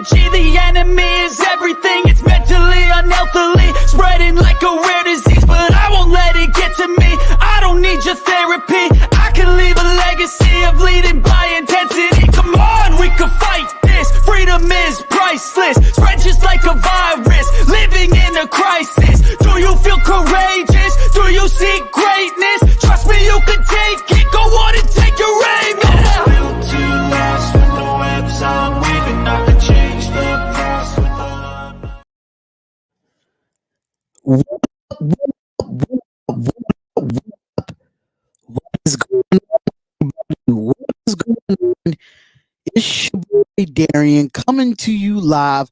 strategy. The enemy is everything. It's mentally, unhealthily, spreading like a rare disease. But I won't let it get to me. I don't need your therapy. I can leave a legacy of leading by intensity. Come on, we can fight this. Freedom is priceless. Spread just like a virus. Living in a crisis. Do you feel courageous? Do you seek greatness? Trust me, you can take it. Go on and take your aim. Yeah. Built to last with the webs I'm weaving. I can change the past with the love. What is going on? What is going on? It's your boy Darian coming to you live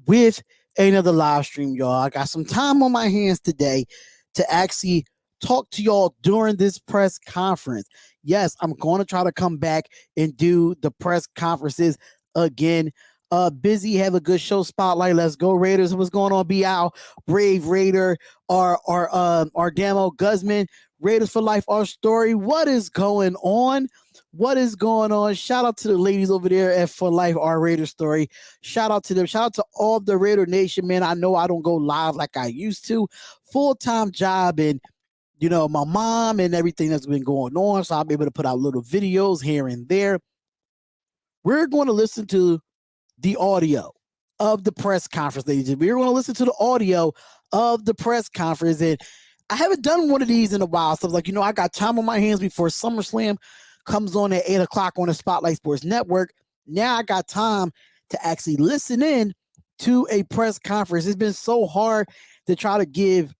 with another live stream, y'all. I got some time on my hands today to actually talk to y'all during this press conference. Yes, I'm going to try to come back and do the press conferences again. Busy, have a good show spotlight. Let's go Raiders. What's going on? Bial, Brave Raider, our Damo Guzman, Raiders for Life, our story. What is going on? What is going on? Shout out to the ladies over there at For Life, our Raider story. Shout out to them. Shout out to all of the Raider Nation, man. I know I don't go live like I used to. Full-time job and, you know, my mom and everything that's been going on. So I'll be able to put out little videos here and there. We're going to listen to the audio of the press conference, ladies. We're going to listen to the audio of the press conference. And I haven't done one of these in a while. So like, you know, I got time on my hands before SummerSlam comes on at 8 o'clock on the Spotlight Sports Network. Now I got time to actually listen in to a press conference. It's been so hard to try to give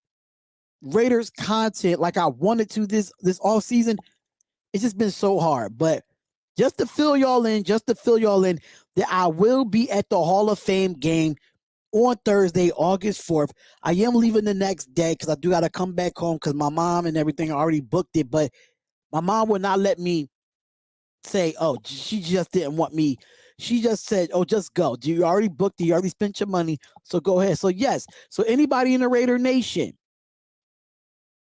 Raiders content like I wanted to this off season. It's just been so hard. But just to fill y'all in, that I will be at the Hall of Fame game on Thursday, August 4th. I am leaving the next day because I do got to come back home because my mom and everything already booked it. But my mom would not let me say, oh, she just didn't want me. She just said, oh, just go. You already booked it. You already spent your money. So go ahead. So yes. So anybody in the Raider Nation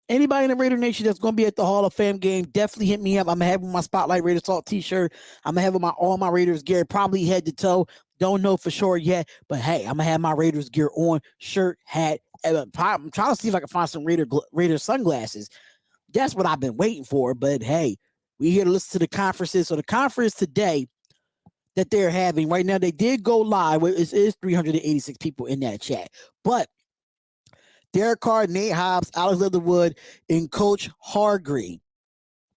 that's going to be at the Hall of Fame game, definitely hit me up. I'm going to have my Spotlight Raiders Talk t-shirt. I'm going to have all my Raiders gear, probably head to toe. Don't know for sure yet, but hey, I'm going to have my Raiders gear on, shirt, hat. I'm trying to see if I can find some Raider sunglasses. That's what I've been waiting for, but hey, we here to listen to the conferences. So the conference today that they're having right now, they did go live. It is 386 people in that chat, but Derek Carr, Nate Hobbs, Alex Leatherwood, and Coach Hargrave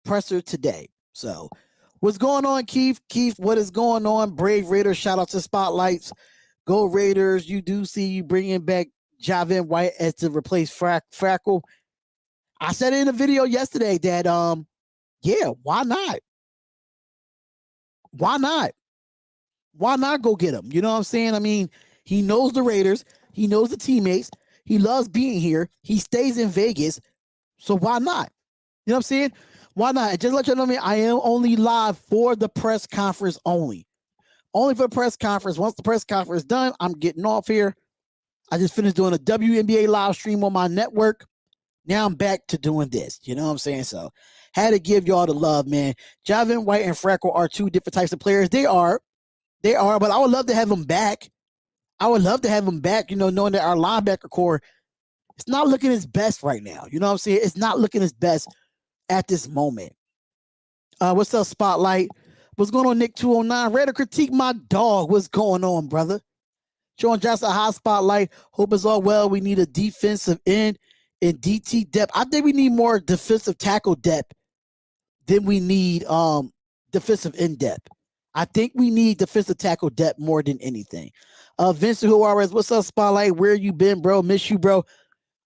presser today. So what's going on, Keith? Keith, what is going on? Brave Raiders, shout out to Spotlights. Go Raiders. You do see you bringing back Javin White as to replace Frackle. I said in a video yesterday that, yeah, why not? Why not? Why not go get him? You know what I'm saying? I mean, he knows the Raiders. He knows the teammates. He loves being here. He stays in Vegas. So why not? You know what I'm saying? Why not? And just to let you know, I am only live for the press conference only. Only for the press conference. Once the press conference is done, I'm getting off here. I just finished doing a WNBA live stream on my network. Now I'm back to doing this. You know what I'm saying? So had to give y'all the love, man. Javin White and Freckle are two different types of players. They are, but I would love to have them back. You know, knowing that our linebacker core, it's not looking its best right now. You know what I'm saying? It's not looking its best at this moment. What's up, Spotlight? What's going on, Nick 209? Ready to critique my dog. What's going on, brother? John Johnson, high Spotlight. Hope it's all well. We need a defensive end and DT depth. I think we need more defensive tackle depth than we need defensive end depth. I think we need defensive tackle depth more than anything. Vincent Juarez, what's up, Spotlight? Where you been, bro? Miss you, bro.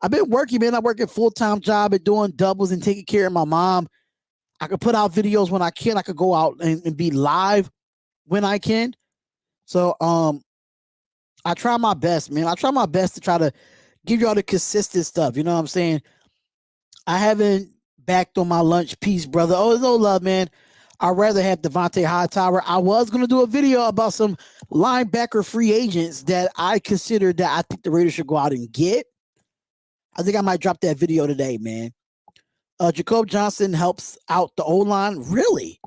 I've been working, man. I work a full-time job at doing doubles and taking care of my mom. I could put out videos when I can. I could go out and be live when I can. So I try my best, man. I try my best to try to give y'all the consistent stuff. You know what I'm saying? I haven't backed on my lunch piece, brother. Oh, it's no love, man. I'd rather have Devontae Hightower. I was going to do a video about some linebacker free agents that I consider that I think the Raiders should go out and get. I think I might drop that video today, man. Jacob Johnson helps out the O-line. Really?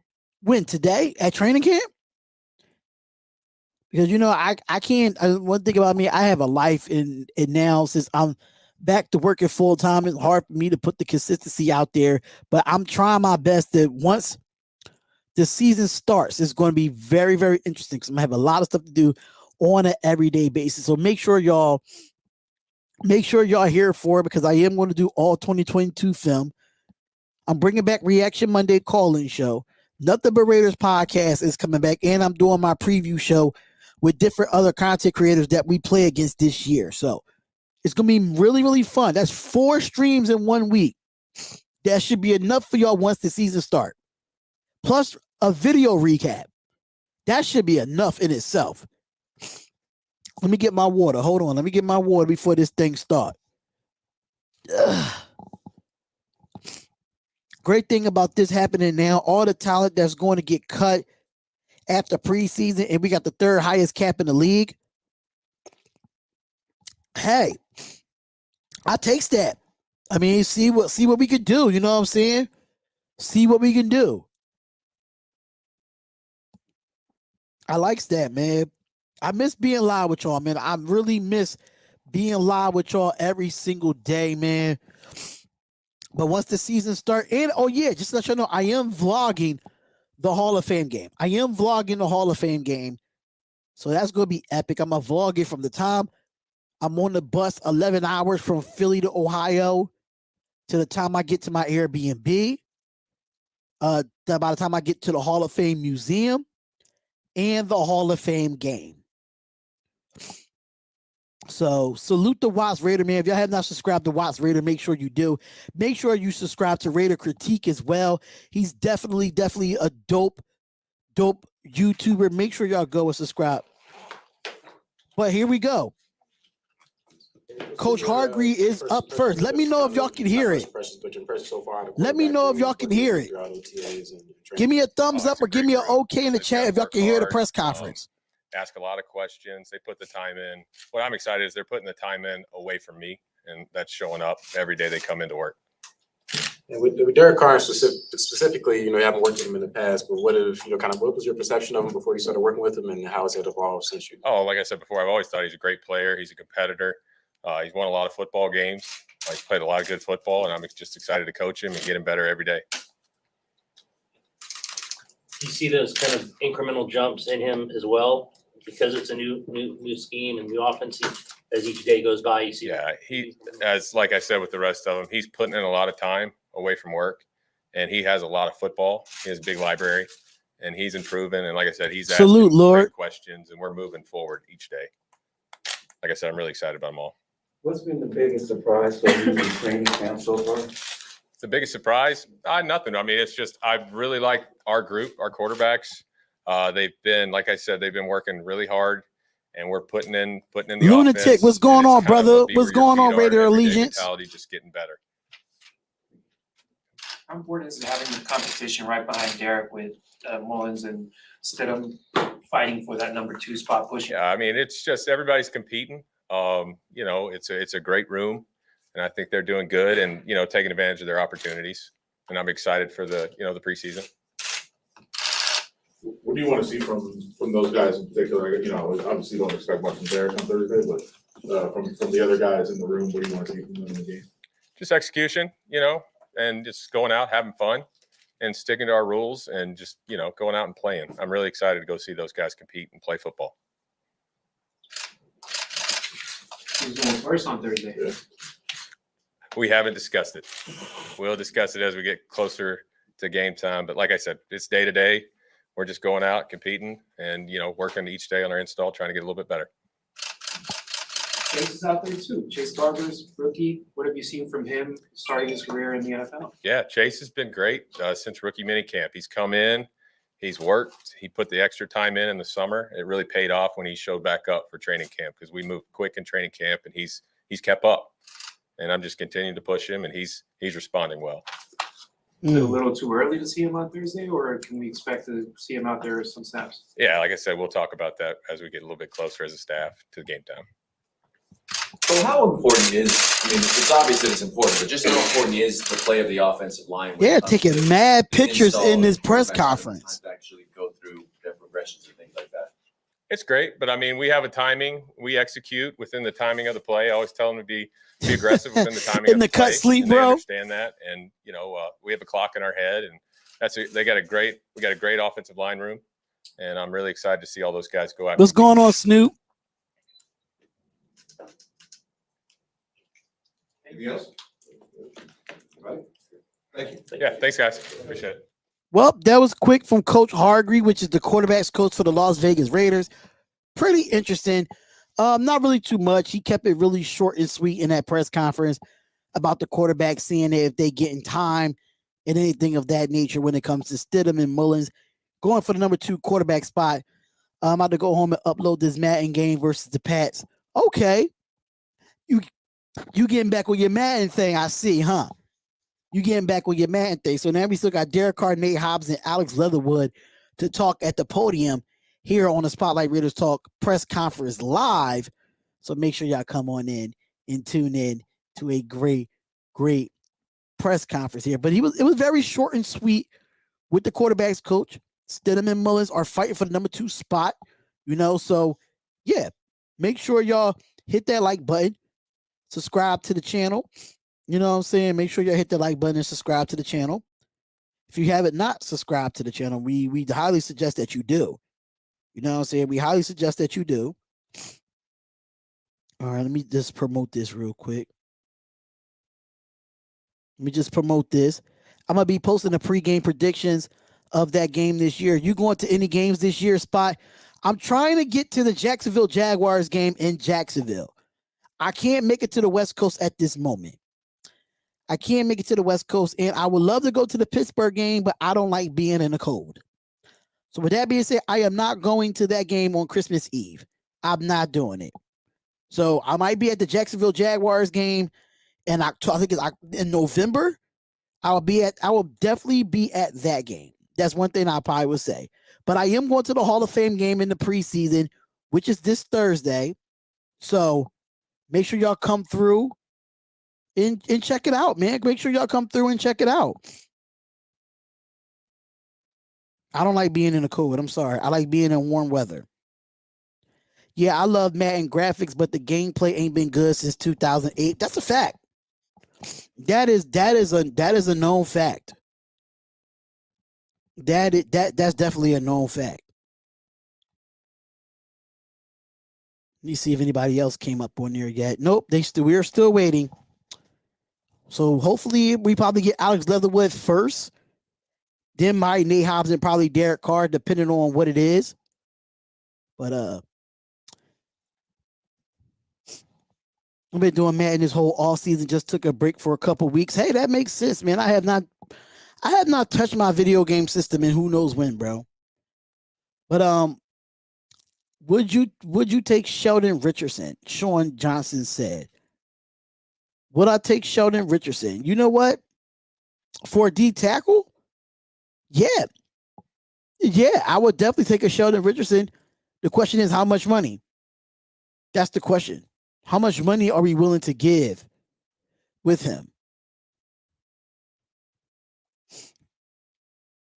When? Today? At training camp? because I can't. One thing about me, I have a life, and now since I'm back to working full time, it's hard for me to put the consistency out there. But I'm trying my best that once the season starts, it's going to be very, very interesting because I'm gonna have a lot of stuff to do on an everyday basis. So make sure y'all here for it, because I am going to do all 2022 film. I'm bringing back Reaction Monday call-in show. Nothing But Raiders podcast is coming back, and I'm doing my preview show with different other content creators that we play against this year. So it's going to be really, really fun. That's 4 streams in 1 week. That should be enough for y'all once the season starts. Plus a video recap. That should be enough in itself. Let me get my water. Hold on. Let me get my water before this thing starts. Great thing about this happening now, all the talent that's going to get cut after preseason, and we got the 3rd highest cap in the league. Hey, I takes that. I mean, see what we can do. You know what I'm saying? See what we can do. I likes that, man. I miss being live with y'all, man. I really miss being live with y'all every single day, man. But once the season starts, and just to let you know, I am vlogging the Hall of Fame game. So that's going to be epic. I'm going to vlog it from the time I'm on the bus 11 hours from Philly to Ohio to the time I get to my Airbnb. By the time I get to the Hall of Fame Museum and the Hall of Fame game. So salute the Watts Raider, man. If y'all have not subscribed to Watts Raider, make sure you do. Make sure you subscribe to Raider Critique as well. He's definitely a dope YouTuber. Make sure y'all go and subscribe. But here we go. Coach Hargree is up first. Let me know if y'all can hear it. Let me know if y'all can hear it. Give me a thumbs up or give me an okay in the chat if y'all can hear the press conference. Ask a lot of questions. They put the time in. What I'm excited is they're putting the time in away from me, and that's showing up every day they come into work. And with Derek Carr specifically, you haven't worked with him in the past, but what was your perception of him before you started working with him, and how has it evolved since you? Oh, like I said before, I've always thought he's a great player. He's a competitor. He's won a lot of football games. He's played a lot of good football, and I'm just excited to coach him and get him better every day. You see those kind of incremental jumps in him as well, because it's a new scheme and new offense. As each day goes by, you see. Yeah, like I said with the rest of them, he's putting in a lot of time away from work, and he has a lot of football. He has a big library, and he's improving. And like I said, he's asking great questions, and we're moving forward each day. Like I said, I'm really excited about them all. What's been the biggest surprise for you in training camp so far? The biggest surprise? Nothing. I mean, it's just I really like our group, our quarterbacks. They've been, like I said, they've been working really hard, and we're putting in the Lunatic, offense. what's going on, brother? What's going on, Raider Allegiance? Mentality just getting better. How important is it having the competition right behind Derek with Mullins and Stidham fighting for that number 2 spot pushing? Yeah, I mean, it's just everybody's competing. It's a great room, and I think they're doing good and taking advantage of their opportunities. And I'm excited for the the preseason. What do you want to see from those guys in particular? Obviously you don't expect much from Derek on Thursday, but from the other guys in the room, what do you want to see from them in the game? Just execution, and just going out, having fun, and sticking to our rules, and just going out and playing. I'm really excited to go see those guys compete and play football. Who's going first on Thursday? Yeah. We haven't discussed it. We'll discuss it as we get closer to game time. But like I said, it's day to day. We're just going out, competing, and working each day on our install, trying to get a little bit better. Chase is out there too. Chase Garbers, rookie. What have you seen from him starting his career in the NFL? Yeah, Chase has been great since rookie minicamp. He's come in, he's worked, he put the extra time in the summer. It really paid off when he showed back up for training camp, because we moved quick in training camp, and he's kept up. And I'm just continuing to push him, and he's responding well. Is it a little too early to see him on Thursday, or can we expect to see him out there some snaps? Yeah, like I said, we'll talk about that as we get a little bit closer as a staff to the game time. So how important it's obvious that it's important, but just how important is the play of the offensive line? Yeah, taking mad pictures in this press conference. To actually go through progressions and things like that. it's great, but I mean, we have a timing. We execute within the timing of the play. I always tell them to be aggressive within the timing In of the cut play, sleep, and they bro. understand that. And we have a clock in our head, and we got a great offensive line room, and I'm really excited to see all those guys go out. What's going on, Snoop? Anything else? All right. Thank you. Yeah, thanks, guys. Appreciate it. Well, that was quick from Coach Hargreaves, which is the quarterbacks coach for the Las Vegas Raiders. Pretty interesting. Not really too much. He kept it really short and sweet in that press conference about the quarterback, seeing if they get in time and anything of that nature when it comes to Stidham and Mullins going for the number 2 quarterback spot. I'm about to go home and upload this Madden game versus the Pats. Okay. You getting back with your Madden thing, I see, huh? You getting back with your Madden thing. So now we still got Derek Carr, Nate Hobbs, and Alex Leatherwood to talk at the podium here on the Spotlight Raiders Talk press conference live. So make sure y'all come on in and tune in to a great press conference here. But it was very short and sweet with the quarterbacks coach. Stidham and Mullins are fighting for the number 2 spot, so yeah, make sure y'all hit that like button, subscribe to the channel. You know what I'm saying? Make sure y'all hit the like button and subscribe to the channel. If you haven't not subscribed to the channel, we highly suggest that you do. You know what I'm saying? We highly suggest that you do. All right, let me just promote this real quick. Let me just promote this. I'm going to be posting the pregame predictions of that game this year. You going to any games this year, Spot? I'm trying to get to the Jacksonville Jaguars game in Jacksonville. I can't make it to the West Coast at this moment. I can't make it to the West Coast, and I would love to go to the Pittsburgh game, but I don't like being in the cold. So with that being said, I am not going to that game on Christmas Eve. I'm not doing it. So I might be at the Jacksonville Jaguars game in October. I think it's in November. I will definitely be at that game. That's one thing I probably would say. But I am going to the Hall of Fame game in the preseason, which is this Thursday. So make sure y'all come through and check it out, man. Make sure y'all come through and check it out. I don't like being in the cold. I'm sorry. I like being in warm weather. Yeah, I love Madden graphics, but the gameplay ain't been good since 2008. That's a fact. That is a known fact. That's definitely a known fact. Let me see if anybody else came up on there yet. Nope, we're still waiting. So hopefully we probably get Alex Leatherwood first. Then Nate Hobbs and probably Derek Carr, depending on what it is. But I've been doing Madden this whole all season. Just took a break for a couple weeks. Hey, that makes sense, man. I have not touched my video game system in who knows when, bro. But would you take Sheldon Richardson? Sean Johnson said. Would I take Sheldon Richardson? You know what? For a D tackle? Yeah. Yeah, I would definitely take a Sheldon Richardson. The question is how much money? That's the question. How much money are we willing to give with him?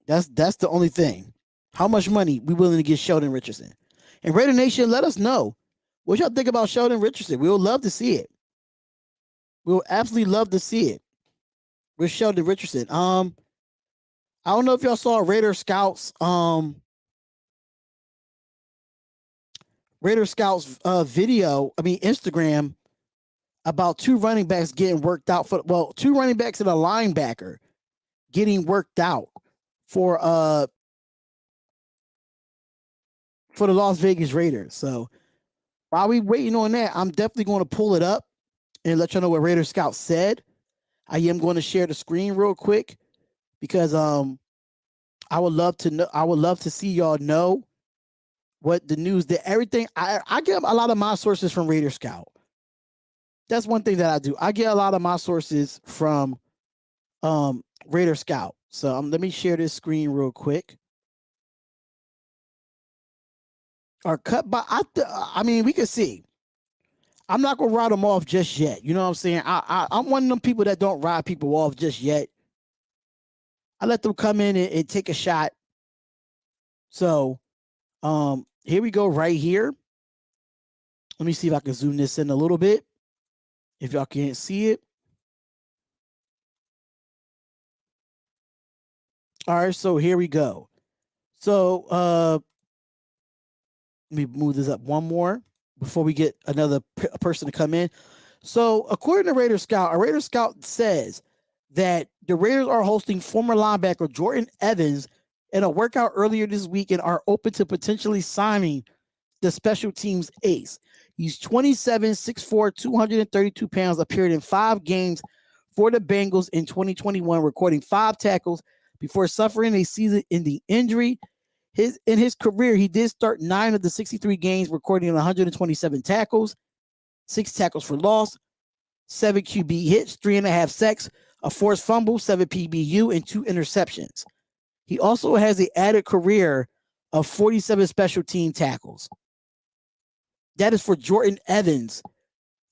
That's the only thing. How much money we willing to give Sheldon Richardson? And Raider Nation, let us know what y'all think about Sheldon Richardson. We would love to see it. We will absolutely love to see it with Sheldon Richardson. I don't know if y'all saw Raider Scouts video, Instagram, about 2 running backs getting worked out 2 running backs and a linebacker getting worked out for the Las Vegas Raiders. So while we waiting on that, I'm definitely going to pull it up and let y'all know what Raider Scout said. I am going to share the screen real quick because I would love to know. I would love to see y'all know what the news that everything. I get a lot of my sources from Raider Scout. That's one thing that I do. I get a lot of my sources from Raider Scout. So let me share this screen real quick. Or cut by. We can see. I'm not gonna ride them off just yet. You know what I'm saying? I'm one of them people that don't ride people off just yet. I let them come in and take a shot. So, here we go right here. Let me see if I can zoom this in a little bit. If y'all can't see it. All right, so here we go. So let me move this up one more before we get another person to come in. So according to Raider Scout, a Raider Scout says that the Raiders are hosting former linebacker Jordan Evans in a workout earlier this week and are open to potentially signing the special teams ace. He's 27, 6'4", 232 pounds, appeared in 5 games for the Bengals in 2021, recording 5 tackles before suffering a season-ending injury. In his career, he did start 9 of the 63 games, recording 127 tackles, 6 tackles for loss, 7 QB hits, 3.5 sacks, a forced fumble, 7 PBU, and 2 interceptions. He also has an added career of 47 special team tackles. That is for Jordan Evans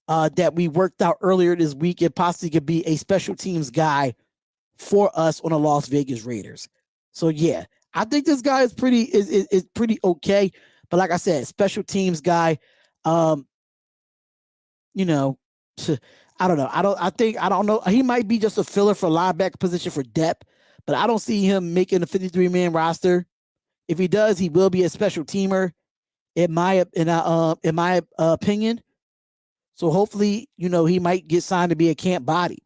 that we worked out earlier this week. It possibly could be a special teams guy for us on the Las Vegas Raiders. So yeah, I think this guy is pretty okay. But like I said, special teams guy. You know, I don't know. I don't know. He might be just a filler for linebacker position for depth, but I don't see him making a 53-man roster. If he does, he will be a special teamer, in my opinion. So hopefully, you know, he might get signed to be a camp body.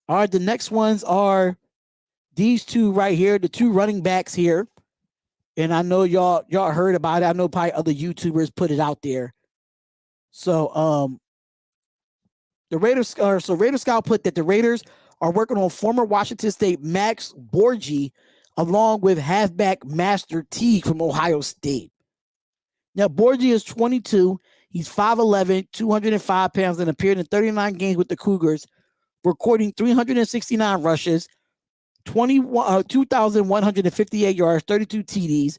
All right, the next ones are these two right here, the 2 running backs here. And I know y'all heard about it. I know probably other YouTubers put it out there. So Raider Scout put that the Raiders are working on former Washington State Max Borghi along with halfback Master Teague from Ohio State. Now, Borghi is 22. He's 5'11", 205 pounds, and appeared in 39 games with the Cougars, recording 369 rushes, 2,158 yards, 32 TDs.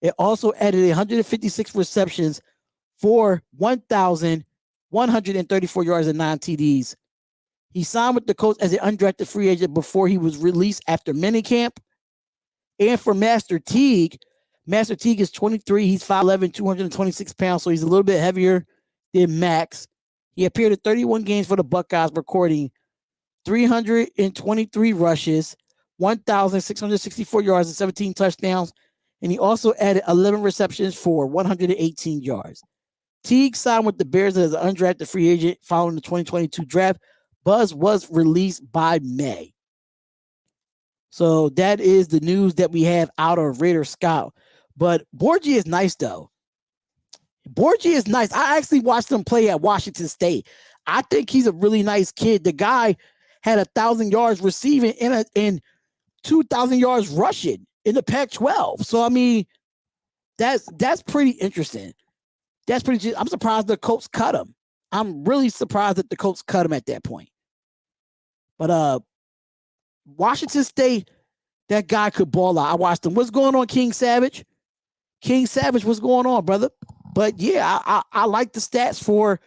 It also added 156 receptions for 1,134 yards and 9 TDs. He signed with the Colts as an undrafted free agent before he was released after minicamp. And for Master Teague is 23. He's 5'11", 226 pounds, so he's a little bit heavier than Max. He appeared in 31 games for the Buckeyes, recording 323 rushes, 1,664 yards, and 17 touchdowns. And he also added 11 receptions for 118 yards. Teague signed with the Bears as an undrafted free agent following the 2022 draft. Buzz was released by May. So that is the news that we have out of Raider Scout. But Borghi is nice, though. Borghi is nice. I actually watched him play at Washington State. I think he's a really nice kid. The guy had 1,000 yards receiving and 2,000 yards rushing in the Pac-12. So I mean, that's pretty interesting. I'm surprised the Colts cut him. I'm really surprised that the Colts cut him at that point. But Washington State, that guy could ball out. I watched him. What's going on, King Savage? King Savage, what's going on, brother? But yeah, I like the stats for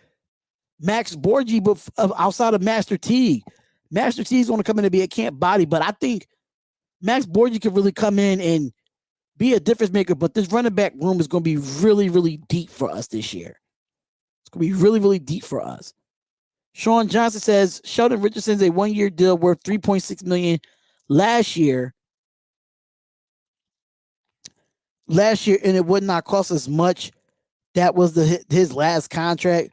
Max Borghi, but outside of Master Teague. Master Teague's going to come in and be a camp body, but I think Max Borghi could really come in and be a difference maker. But this running back room is going to be really, really deep for us this year. It's going to be really, really deep for us. Sean Johnson says Sheldon Richardson's a 1-year deal worth $3.6 million last year, and it would not cost as much. That was his last contract.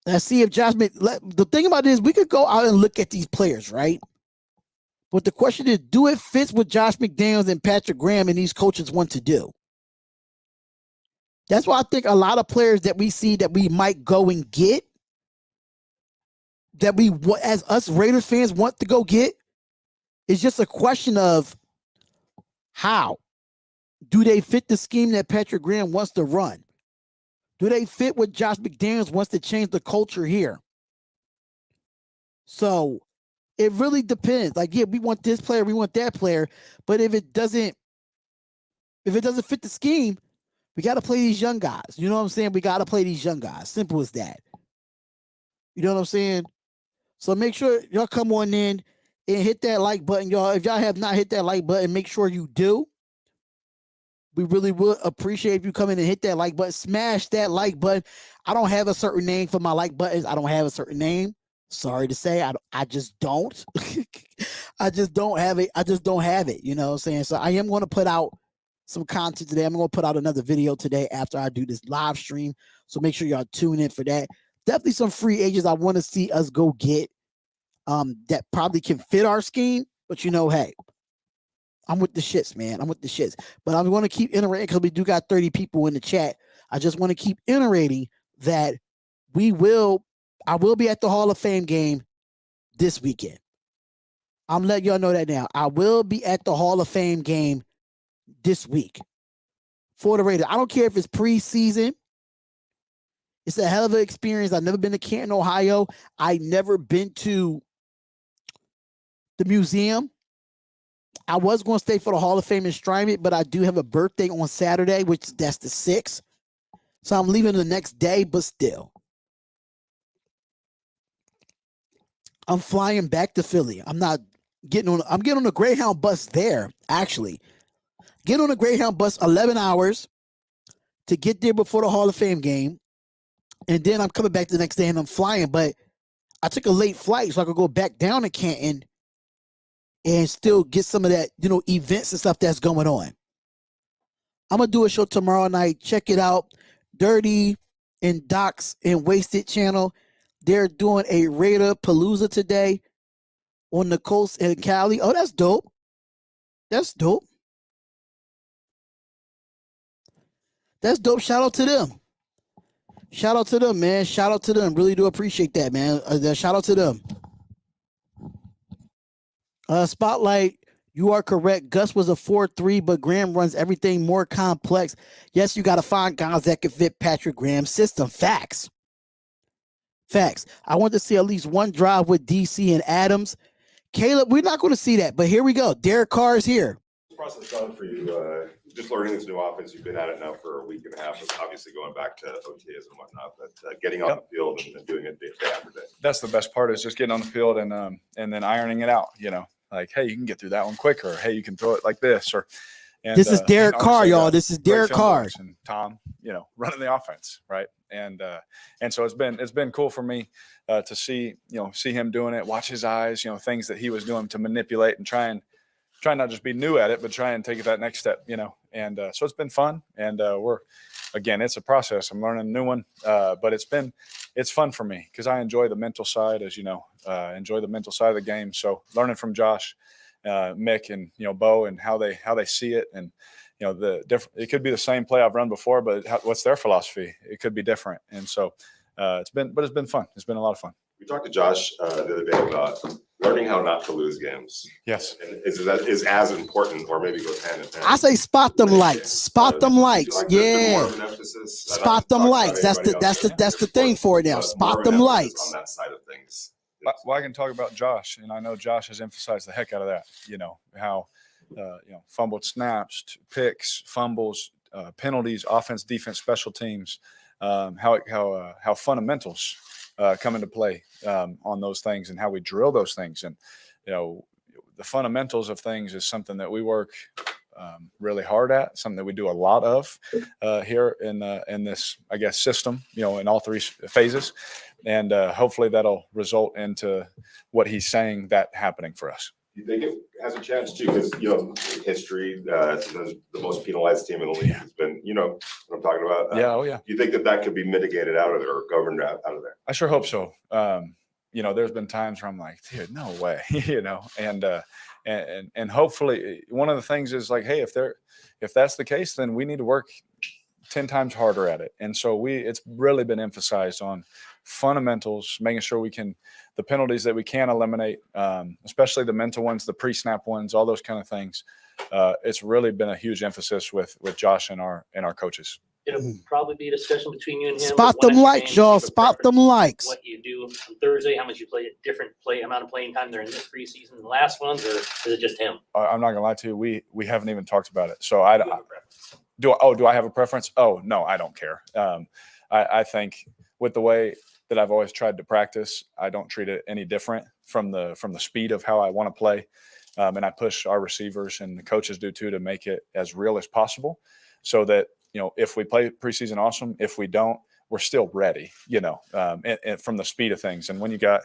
Let's see if the thing about it is we could go out and look at these players, right? But the question is, do it fit what Josh McDaniels and Patrick Graham and these coaches want to do? That's why I think a lot of players that we see that we might go and get, that we, as us Raiders fans, want to go get, is just a question of how. Do they fit the scheme that Patrick Graham wants to run? Do they fit what Josh McDaniels wants to change the culture here? So it really depends. Like, yeah, we want this player, we want that player, but if it doesn't fit the scheme, we got to play these young guys. You know what I'm saying? We got to play these young guys. Simple as that. You know what I'm saying? So make sure y'all come on in and hit that like button, y'all. If y'all have not hit that like button, make sure you do. We really would appreciate if you come in and hit that like button, smash that like button. I don't have a certain name for my like buttons. I don't have a certain name. Sorry to say, I just don't. I just don't have it. I just don't have it. You know what I'm saying? So I am going to put out some content today. I'm going to put out another video today after I do this live stream. So make sure y'all tune in for that. Definitely some free agents I want to see us go get that probably can fit our scheme. But you know, hey, I'm with the shits, man. I'm with the shits. But I'm going to keep iterating because we do got 30 people in the chat. I just want to keep iterating that I will be at the Hall of Fame game this weekend. I'm letting y'all know that now. I will be at the Hall of Fame game this week for the Raiders. I don't care if it's preseason. It's a hell of an experience. I've never been to Canton, Ohio. I never been to the museum. I was going to stay for the Hall of Fame in Strymon, but I do have a birthday on Saturday, that's the 6th. So I'm leaving the next day, but still. I'm flying back to Philly. I'm getting on a Greyhound bus there, actually. Get on a Greyhound bus 11 hours to get there before the Hall of Fame game. And then I'm coming back the next day and I'm flying. But I took a late flight so I could go back down to Canton and still get some of that, events and stuff that's going on. I'm going to do a show tomorrow night. Check it out. Dirty and Docs and Wasted channel. They're doing a Raider Palooza today on the coast in Cali. Oh, that's dope. That's dope. That's dope. Shout out to them. Shout out to them, man. Shout out to them. Really do appreciate that, man. Shout out to them. Spotlight, you are correct. Gus was a 4-3, but Graham runs everything more complex. Yes, you got to find guys that can fit Patrick Graham's system. Facts. Facts. I want to see at least one drive with DC and Adams. Caleb, we're not going to see that, but here we go. Derek Carr is here. Process done for you, just learning this new offense. You've been at it now for a week and a half, obviously going back to OTAs and whatnot, but getting on the field and doing it day after day. That's the best part, is just getting on the field and then ironing it out, like, hey, you can get through that one quicker. Hey, you can throw it like this, this is Derek Carr, y'all. This is Derek Carr and Tom, running the offense, right? And so it's been cool for me to see him doing it, watch his eyes, things that he was doing to manipulate and try not just be new at it, but try and take it that next step, and so it's been fun. And it's a process. I'm learning a new one, but it's fun for me because I enjoy the mental side, as enjoy the mental side of the game. So learning from Josh, Mick, and Bo, and how they see it, and it could be the same play I've run before, but what's their philosophy? It could be different. And so it's been fun. It's been a lot of fun. We talked to Josh the other day about learning how not to lose games. Yes. And is as important, or maybe goes hand in hand. I say spot them lights. Spot them lights. Like there's Yeah. more of an emphasis. Spot them lights. That's the thing for it now. Spot them lights. On that side of things. Well, I can talk about Josh, and I know Josh has emphasized the heck out of that. How fumbled snaps, picks, fumbles, penalties, offense, defense, special teams, how fundamentals come into play on those things, and how we drill those things. And the fundamentals of things is something that we work really hard at, something that we do a lot of here in this, I guess, system, in all three phases. And hopefully that'll result into what he's saying that happening for us. You think it has a chance to? Because history, the most penalized team in the league has been, what I'm talking about. Yeah, oh yeah. Do you think that could be mitigated out of there, or governed out of there? I sure hope so. There's been times where I'm like, dude, no way, and hopefully one of the things is like, hey, if that's the case, then we need to work 10 times harder at it. And so it's really been emphasized on fundamentals, making sure the penalties that we can eliminate, especially the mental ones, the pre-snap ones, all those kind of things. It's really been a huge emphasis with Josh and our coaches. It'll probably be a discussion between you and him. Spot them likes, y'all. Spot them likes. What you do on Thursday, how much you play, different amount of playing time during this preseason, the last ones, or is it just him? I'm not gonna lie to you. We haven't even talked about it. So do I have a preference? Oh no, I don't care. I think with the way that I've always tried to practice, I don't treat it any different from the speed of how I want to play. And I push our receivers, and the coaches do too, to make it as real as possible. so that, if we play preseason, awesome. If we don't, we're still ready, and from the speed of things. And when you got,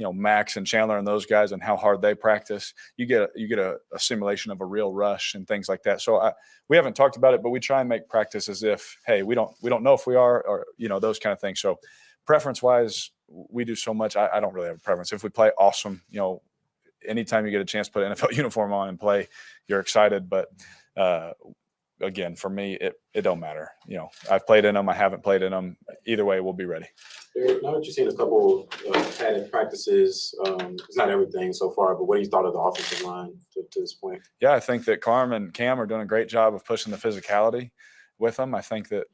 Max and Chandler and those guys and how hard they practice, you get a simulation of a real rush and things like that. So we haven't talked about it, but we try and make practice as if, hey, we don't know if we are, or, those kind of things. So preference wise, we do so much. I don't really have a preference. If we play, awesome. Anytime you get a chance to put an NFL uniform on and play, you're excited. But again, for me, it don't matter. I've played in them. I haven't played in them. Either way, we'll be ready. Derek, now that you've seen a couple padded practices, it's not everything so far, but what do you thought of the offensive line to this point? Yeah, I think that Carm and Cam are doing a great job of pushing the physicality with them. I think that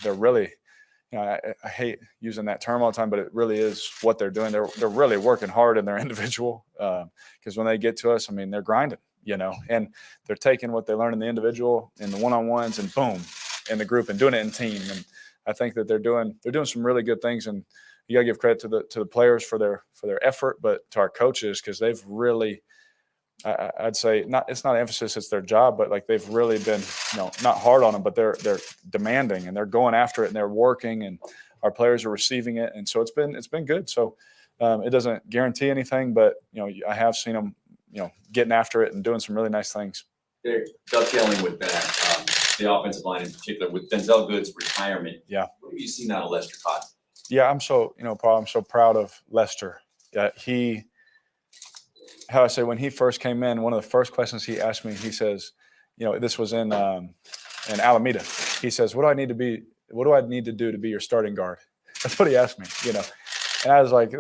they're really, I hate using that term all the time, but it really is what they're doing. They're really working hard in their individual, because when they get to us, they're grinding, and they're taking what they learn in the individual, in the one-on-ones, and boom, in the group, and doing it in team. And I think that they're doing some really good things, and you got to give credit to the players for their effort, but to our coaches, because they've really, I'd say, it's not emphasis, it's their job, but like they've really been, not hard on them, but they're demanding, and they're going after it, and they're working, and our players are receiving it. And so it's been good. So it doesn't guarantee anything, but I have seen them, getting after it and doing some really nice things. They're dovetailing with that, the offensive line in particular, with Denzel Good's retirement. Yeah. What have you seen out of Lester Cotton? Yeah, I'm so, Paul, I'm so proud of Lester. When he first came in, one of the first questions he asked me, he says, this was in Alameda. He says, what do I need to do to be your starting guard? That's what he asked me, And I was like,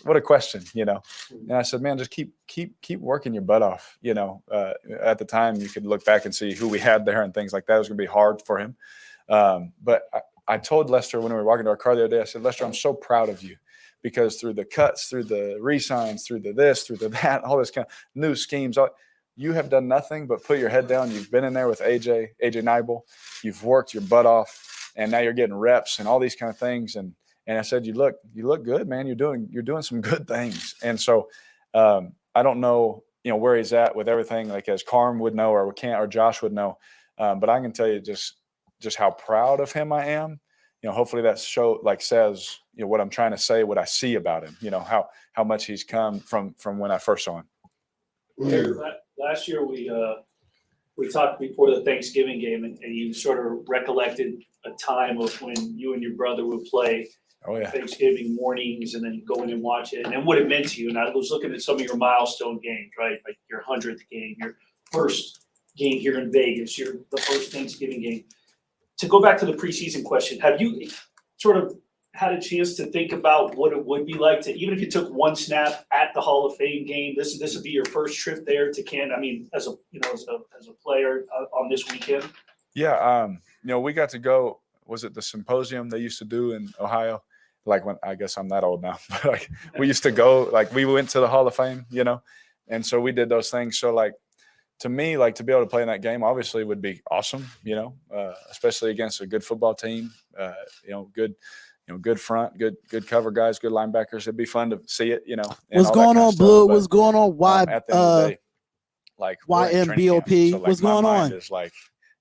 what a question, And I said, man, just keep working your butt off. At the time you could look back and see who we had there and things like that. It was going to be hard for him. But I told Lester when we were walking to our car the other day, I said, Lester, I'm so proud of you, because through the cuts, through the re-signs, through the this, through the that, all this kind of new schemes, you have done nothing but put your head down. You've been in there with AJ Nibel. You've worked your butt off, and now you're getting reps and all these kind of things. And I said, you look good, man. You're doing some good things. And so I don't know, where he's at with everything, like as Carm would know, or Josh would know. But I can tell you just how proud of him I am. Hopefully that says, what I'm trying to say, what I see about him, how much he's come from when I first saw him. Last year we talked before the Thanksgiving game, and you sort of recollected a time of when you and your brother would play Thanksgiving mornings, and then go in and watch it, and what it meant to you. And I was looking at some of your milestone games, right? Like your 100th game, your first game here in Vegas, the first Thanksgiving game. To go back to the preseason question, have you sort of had a chance to think about what it would be like to, even if you took one snap at the Hall of Fame game, this would be your first trip there to Canada? as a player on this weekend. Yeah, we got to go. Was it the symposium they used to do in Ohio? Like when, I guess I'm that old now, but like we used to go, like we went to the Hall of Fame, and so we did those things. So like, to me, like to be able to play in that game obviously would be awesome, especially against a good football team, good front, good cover guys, good linebackers. It'd be fun to see it, What's going on, Blue? What's going on? Why? At the end of the day, like YMBOP? So, like, what's going on? Is like,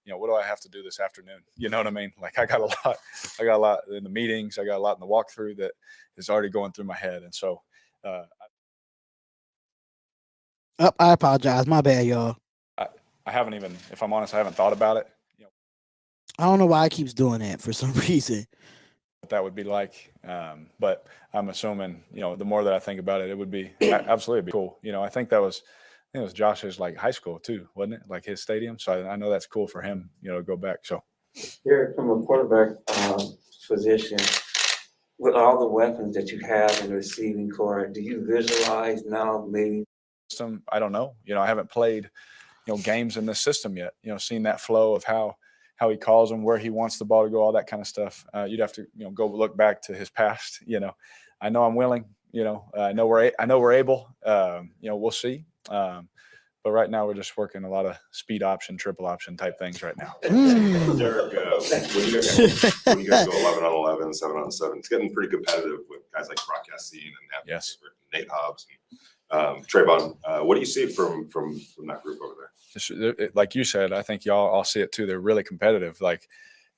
what do I have to do this afternoon? You know what I mean? Like I got a lot in the meetings. I got a lot in the walkthrough that is already going through my head. And so, I apologize. My bad, y'all. I haven't even, if I'm honest, I haven't thought about it. I don't know why it keeps doing that for some reason. What that would be like. But I'm assuming, the more that I think about it, it would be absolutely be cool. I think it was Josh's like high school too, wasn't it? Like his stadium. So I know that's cool for him, to go back. So Derek, from a quarterback position, with all the weapons that you have in the receiving core, do you visualize now maybe? I don't know. I haven't played, games in this system yet. Seeing that flow of how he calls them, where he wants the ball to go, all that kind of stuff. You'd have to, go look back to his past. I know I'm willing. I know we're able. We'll see. But right now we're just working a lot of speed option, triple option type things right now. Derek, when you guys go 11 on 11, 7 on 7, it's getting pretty competitive with guys like Brock Yassin and Yes. Nate Hobbs. Trayvon, what do you see from that group over there? Like you said, I think y'all all see it too. They're really competitive. Like,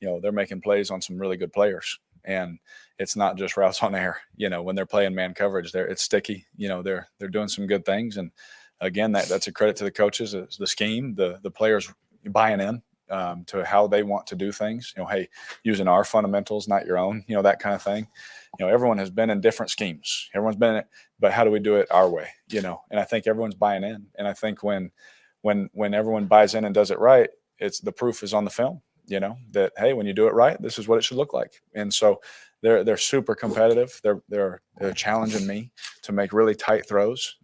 they're making plays on some really good players, and it's not just routes on air. When they're playing man coverage, it's sticky. They're doing some good things, and again, that's a credit to the coaches, the scheme, the players buying in to how they want to do things. Hey, using our fundamentals, not your own. That kind of thing. Everyone has been in different schemes. Everyone's been in it, but how do we do it our way? And I think everyone's buying in. And I think when everyone buys in and does it right, the proof is on the film. That, hey, when you do it right, this is what it should look like. And so they're super competitive. They're challenging me to make really tight throws,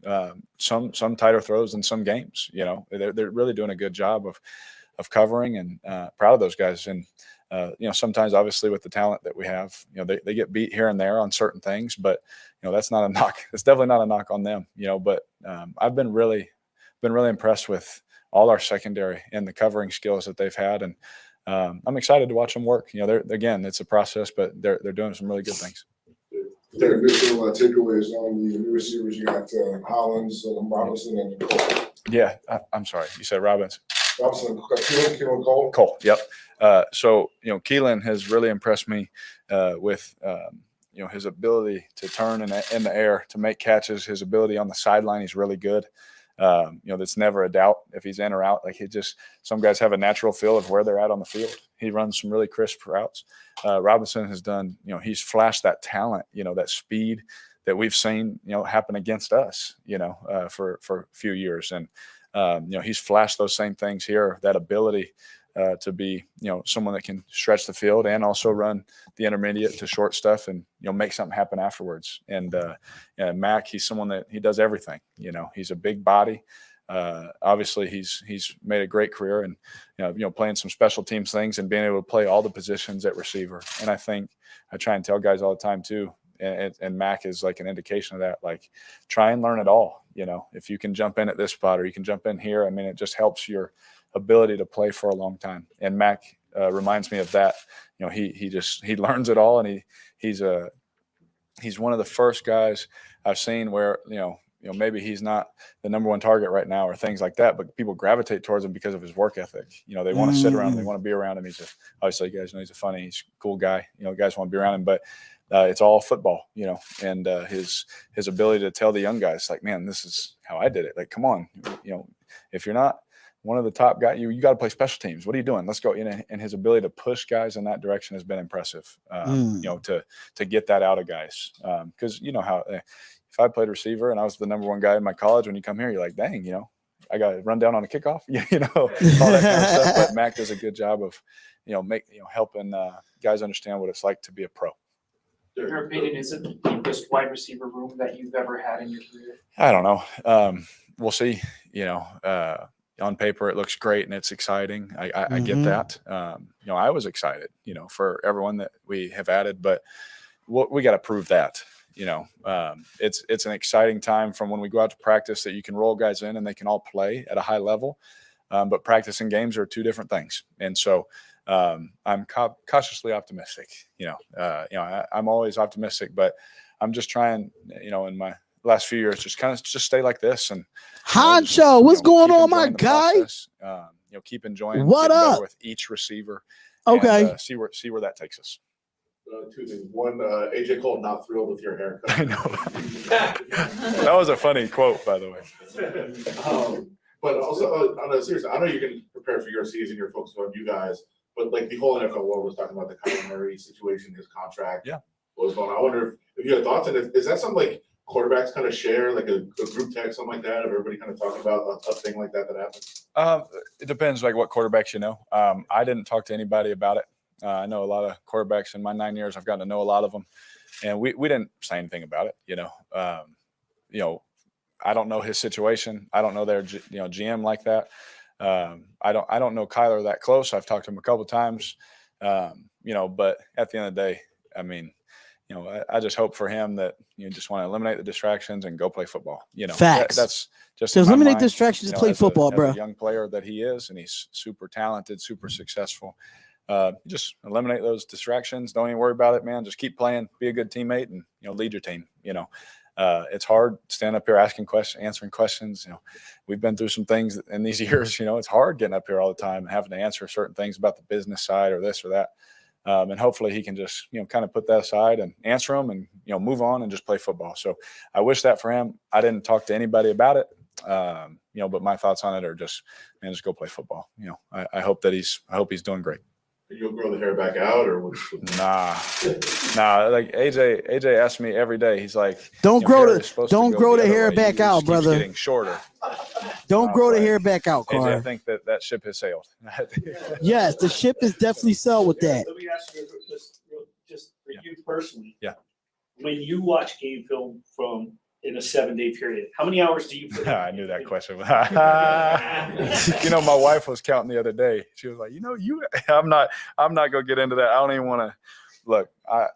some tighter throws than some games. They're really doing a good job of covering, and proud of those guys. And sometimes obviously with the talent that we have, they get beat here and there on certain things, but that's not a knock. It's definitely not a knock on them. But I've been really impressed with all our secondary and the covering skills that they've had, and I'm excited to watch them work. Again, it's a process, but they're doing some really good things. Their initial takeaways on the new receivers. You got Hollins, Robinson, and Cole. Yeah, I'm sorry. You said Robinson. Robinson, Keelan Cole. Cole, yep. So Keelan has really impressed me with his ability to turn in the air, to make catches. His ability on the sideline, he's really good. That's never a doubt if he's in or out. Like, some guys have a natural feel of where they're at on the field. He runs some really crisp routes. Robinson has done, he's flashed that talent, that speed that we've seen, happen against us, for a few years. And, he's flashed those same things here, that ability to be, someone that can stretch the field and also run the intermediate to short stuff and, make something happen afterwards. And Mac, he's someone that he does everything. He's a big body. Obviously he's made a great career, and, playing some special teams things and being able to play all the positions at receiver. And I think I try and tell guys all the time too, and Mac is like an indication of that. Like, try and learn it all. If you can jump in at this spot or you can jump in here, I mean, it just helps your ability to play for a long time. And Mac reminds me of that. He learns it all, and he's one of the first guys I've seen where maybe he's not the number one target right now or things like that, but people gravitate towards him because of his work ethic. They want to sit around him, they want to be around him. Obviously, you guys know he's a funny, he's a cool guy. Guys want to be around him, but it's all football, and his ability to tell the young guys, like, man, this is how I did it. Like, come on, if you're not one of the top guys, you got to play special teams. What are you doing? Let's go. And his ability to push guys in that direction has been impressive. To get that out of guys, because how if I played receiver and I was the number one guy in my college, when you come here, you're like, dang, I got to run down on a kickoff, all that kind of stuff. But Mac does a good job of, helping guys understand what it's like to be a pro. In your opinion, is it the deepest wide receiver room that you've ever had in your career? I don't know. We'll see. On paper, it looks great and it's exciting. I get that. I was excited, for everyone that we have added, but we got to prove that. It's an exciting time from when we go out to practice that you can roll guys in and they can all play at a high level. But practice and games are two different things. And so I'm cautiously optimistic. I'm always optimistic, but I'm just trying, in my last few years, just stay like this. And Honcho, what's going on, my guy? Keep enjoying what up with each receiver. Okay. And, see where that takes us. Two things. One, AJ Cole not thrilled with your haircut. I know. That was a funny quote, by the way. But also, on a serious, I know you can prepare for your season, you're focused on you guys, but like the whole NFL world was talking about the Kyler Murray situation, his contract. Yeah. What was going on? I wonder if you had thoughts, and is that something like quarterbacks kind of share, like a group text, something like that, of everybody kind of talking about a thing like that happened? It depends, like what quarterbacks you know. I didn't talk to anybody about it. I know a lot of quarterbacks in my 9 years. I've gotten to know a lot of them, and we didn't say anything about it. I don't know his situation. I don't know their GM like that. I don't know Kyler that close. I've talked to him a couple of times. But at the end of the day, I mean, I just hope for him that you just want to eliminate the distractions and go play football. Facts. That's just eliminate distractions and play football, bro. As a young player that he is, and he's super talented, super successful. Just eliminate those distractions. Don't even worry about it, man. Just keep playing, be a good teammate, and lead your team. it's hard standing up here asking questions, answering questions. You know, we've been through some things in these years. You know, it's hard getting up here all the time and having to answer certain things about the business side or this or that. And hopefully he can just, you know, kind of put that aside and answer them and, you know, move on and just play football. So I wish that for him. I didn't talk to anybody about it, you know, but my thoughts on it are just, man, just go play football. You know, I hope he's doing great. You'll grow the hair back out, or Nah. Like AJ asked me every day. He's like, Don't you know, grow hair the is supposed to don't go grow the other hair way. back Yours out, keeps brother. Getting shorter. Don't I grow was the like, hair back out, AJ, I Carr. think that ship has sailed. Yes, the ship is definitely sailed with that. Let me ask you just for you personally. Yeah. When you watch game film from in a 7-day period, how many hours do you put in? I knew that question. You know, my wife was counting the other day. She was like, you know, I'm not gonna get into that. I don't even want to look. I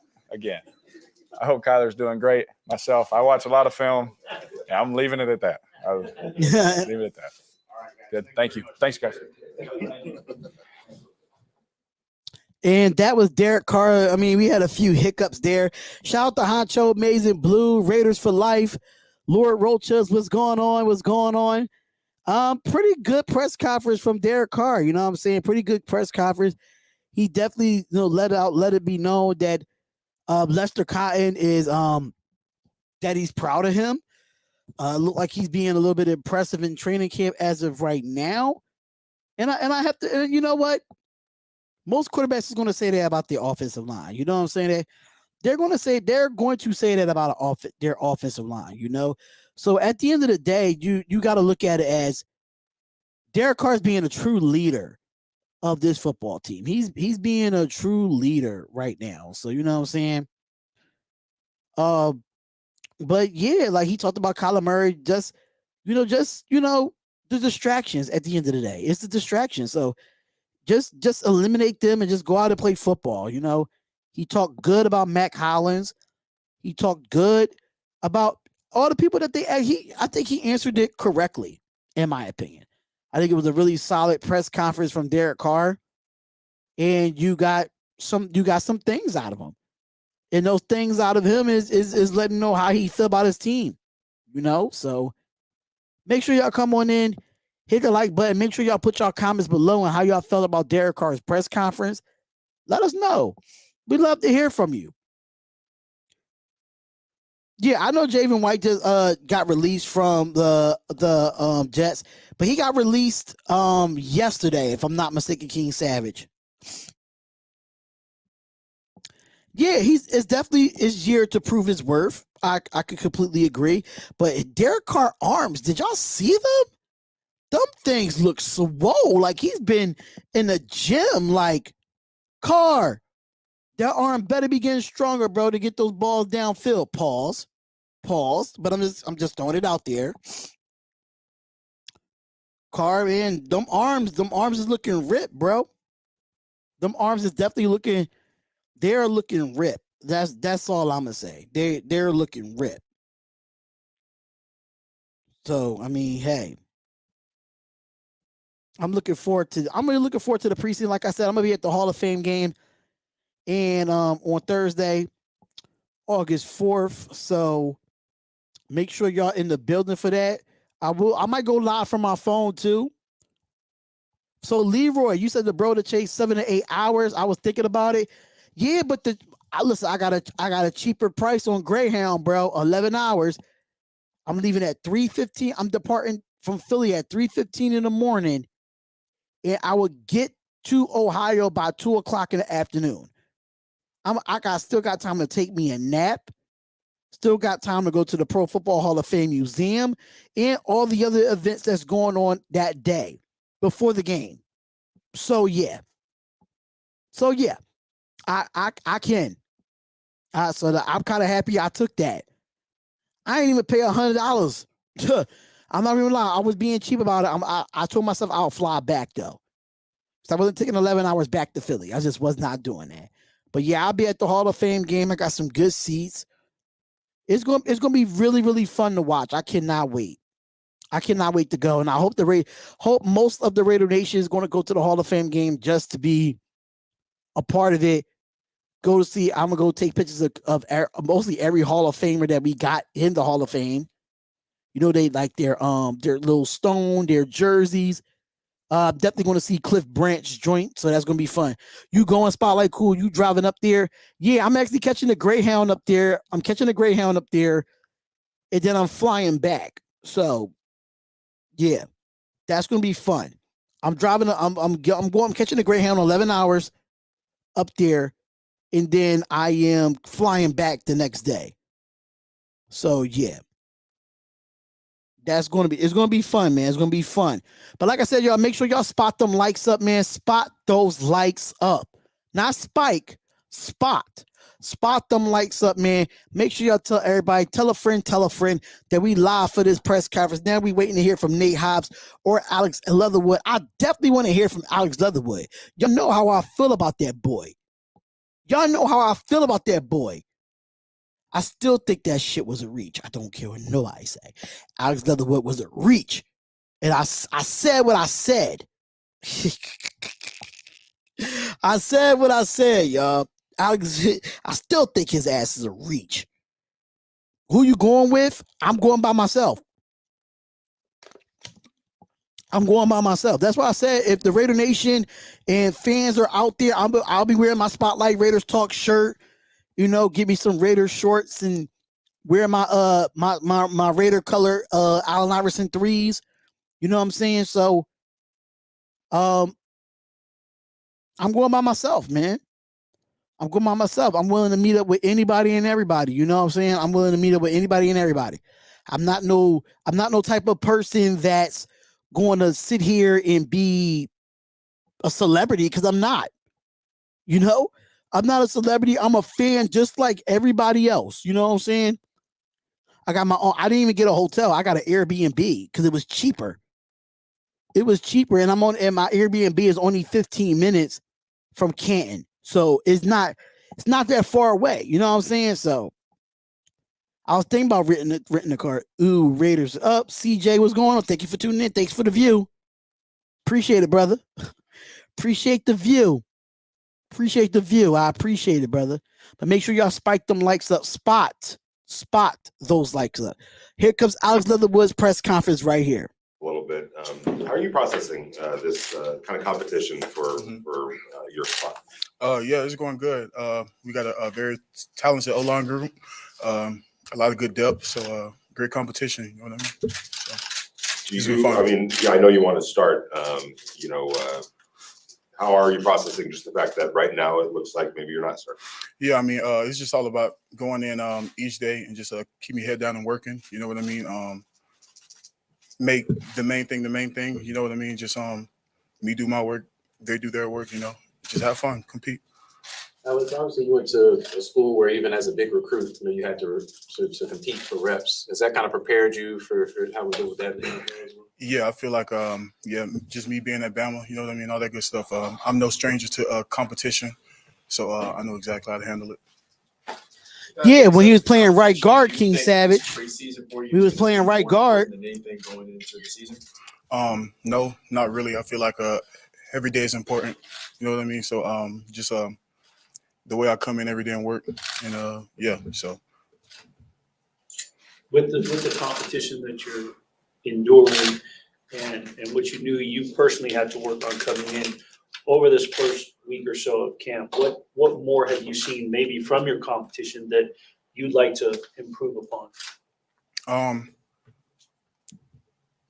hope Kyler's doing great. Myself, I watch a lot of film. Yeah, I'm leaving it at that. Leave it at that. Good. Thank you. Thanks, guys. And that was Derek Carr. I mean, we had a few hiccups there. Shout out to Honcho, Amazing Blue, Raiders for Life, Lord Rochas. What's going on? What's going on? Pretty good press conference from Derek Carr. You know what I'm saying? Pretty good press conference. He definitely, you know, let it be known that Lester Cotton is that he's proud of him. Look like he's being a little bit impressive in training camp as of right now. And I have to, and you know what? Most quarterbacks is going to say that about their offensive line. You know what I'm saying? They're going to say that about their offensive line, you know? So at the end of the day, you got to look at it as Derek Carr's being a true leader of this football team. He's being a true leader right now. So you know what I'm saying? But yeah, like he talked about Kyler Murray, just the distractions at the end of the day. It's the distraction. So just eliminate them and just go out and play football. You know, he talked good about Mac Hollins. He talked good about all the people that I think he answered it correctly, in my opinion. I think it was a really solid press conference from Derek Carr, and you got some things out of him. And those things out of him is letting know how he feel about his team. You know, so make sure y'all come on in. Hit the like button. Make sure y'all put y'all comments below on how y'all felt about Derek Carr's press conference. Let us know. We'd love to hear from you. Yeah, I know Javen White just got released from the Jets, but he got released yesterday, if I'm not mistaken, King Savage. Yeah, it's definitely his year to prove his worth. I could completely agree. But Derek Carr arms, did y'all see them? Them things look swole. Like he's been in the gym. Like, Carr, that arm better be getting stronger, bro, to get those balls downfield. Pause. But I'm just throwing it out there. Carr, man, them arms is looking ripped, bro. Them arms is definitely looking. They're looking ripped. That's all I'm gonna say. They're looking ripped. So I mean, hey. I'm really looking forward to the preseason. Like I said, I'm gonna be at the Hall of Fame game and on Thursday, August 4th. So make sure y'all in the building for that. I might go live from my phone too. So Leroy, you said the bro to chase 7 to 8 hours. I was thinking about it. Yeah, but listen, I got a cheaper price on Greyhound, bro. 11 hours. I'm leaving at 3:15. I'm departing from Philly at 3:15 in the morning. And I would get to Ohio by 2:00 in the afternoon. Still got time to take me a nap. Still got time to go to the Pro Football Hall of Fame Museum and all the other events that's going on that day before the game. So yeah. I can. So I'm kind of happy I took that. I ain't even pay $100. I'm not even lying. I was being cheap about it. I told myself I'll fly back though. So I wasn't taking 11 hours back to Philly. I just was not doing that. But yeah, I'll be at the Hall of Fame game. I got some good seats. It's going to be really, really fun to watch. I cannot wait. I cannot wait to go. And I hope most of the Raider Nation is going to go to the Hall of Fame game just to be a part of it. go to see. I'm gonna go take pictures of mostly every Hall of Famer that we got in the Hall of Fame. You know, they like their little stone, their jerseys. Definitely going to see Cliff Branch joint, so that's going to be fun. You going Spotlight, cool. You driving up there? Yeah, I'm actually catching a Greyhound up there. I'm catching a Greyhound up there, and then I'm flying back. So, yeah, that's going to be fun. I'm driving. I'm catching a Greyhound 11 hours up there, and then I am flying back the next day. So yeah. It's going to be fun, man. It's going to be fun. But like I said, y'all, make sure y'all spot them likes up, man. Spot those likes up. Not spike, spot. Spot them likes up, man. Make sure y'all tell everybody, tell a friend that we live for this press conference. Now we waiting to hear from Nate Hobbs or Alex Leatherwood. I definitely want to hear from Alex Leatherwood. Y'all know how I feel about that boy. I still think that shit was a reach. I don't care what nobody say. Alex Leatherwood was a reach. And I said what I said. I said what I said, y'all. Alex, I still think his ass is a reach. Who you going with? I'm going by myself. That's why I said if the Raider Nation and fans are out there, I'll be wearing my Spotlight Raiders Talk shirt. You know, give me some Raider shorts and wear my my Raider color Allen Iverson 3s. You know what I'm saying? So I'm going by myself, man. I'm willing to meet up with anybody and everybody. You know what I'm saying? I'm willing to meet up with anybody and everybody. I'm not no type of person that's going to sit here and be a celebrity, because I'm not. You know? I'm not a celebrity. I'm a fan just like everybody else. You know what I'm saying? I got my own. I didn't even get a hotel. I got an Airbnb because it was cheaper. And my Airbnb is only 15 minutes from Canton. So it's not that far away. You know what I'm saying? So I was thinking about renting the car. Ooh, Raiders up. CJ, what's going on? Thank you for tuning in. Thanks for the view. Appreciate it, brother. Appreciate the view. I appreciate it, brother. But make sure y'all spike them likes up. Spot those likes up. Here comes Alex Leatherwood's press conference right here. A little bit. How are you processing this kind of competition for your spot? Yeah, it's going good. We got a very talented O-line group, a lot of good depth, so great competition. You know what I mean? I know you want to start. How are you processing just the fact that right now it looks like maybe you're not starting? Yeah, I mean, it's just all about going in each day and just keep your head down and working. You know what I mean? Make the main thing the main thing. You know what I mean? Just me do my work, they do their work. You know, just have fun, compete. Alex, obviously you went to a school where even as a big recruit, you know, you had to compete for reps. Has that kind of prepared you for how we do with that? Yeah, I feel like just me being at Bama, you know what I mean, all that good stuff. I'm no stranger to competition, so I know exactly how to handle it. Yeah, when he was playing right guard, King Savage. We was playing right guard. No, not really. I feel like every day is important. You know what I mean? So just the way I come in every day and work, and so. With the competition that you're enduring and what you knew you personally had to work on coming in over this first week or so of camp, what more have you seen maybe from your competition that you'd like to improve upon?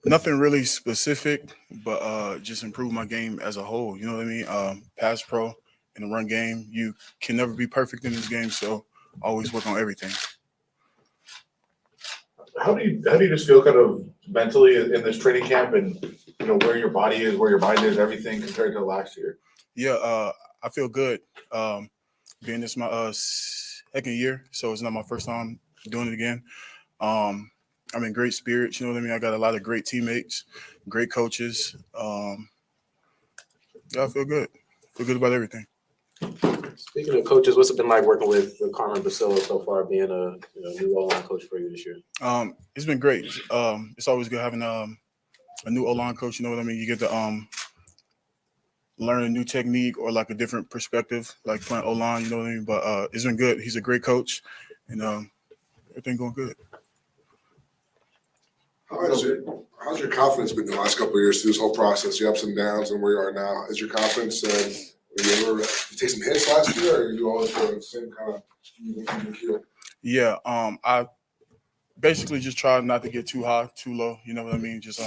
Nothing really specific, but just improve my game as a whole. You know what I mean? Pass pro in the run game. You can never be perfect in this game, so always work on everything. How do you just feel kind of mentally in this training camp, and you know where your body is, where your mind is, everything compared to last year? Yeah, I feel good. Being this my second year, so it's not my first time doing it again. I'm in great spirits. You know what I mean? I got a lot of great teammates, great coaches. I feel good. Feel good about everything. Speaking of coaches, what's it been like working with Carmen Basillo so far, being a new O-line coach for you this year? It's been great. It's always good having a new O-line coach. You know what I mean? You get to learn a new technique or like a different perspective, like playing O-line, you know what I mean? But it's been good. He's a great coach, and everything going good. How's your confidence been the last couple of years through this whole process, the ups and downs and where you are now? Is your confidence, you take some hits last year, or you always go the same kind of even keel? Yeah, I basically just try not to get too high, too low, you know what I mean? Just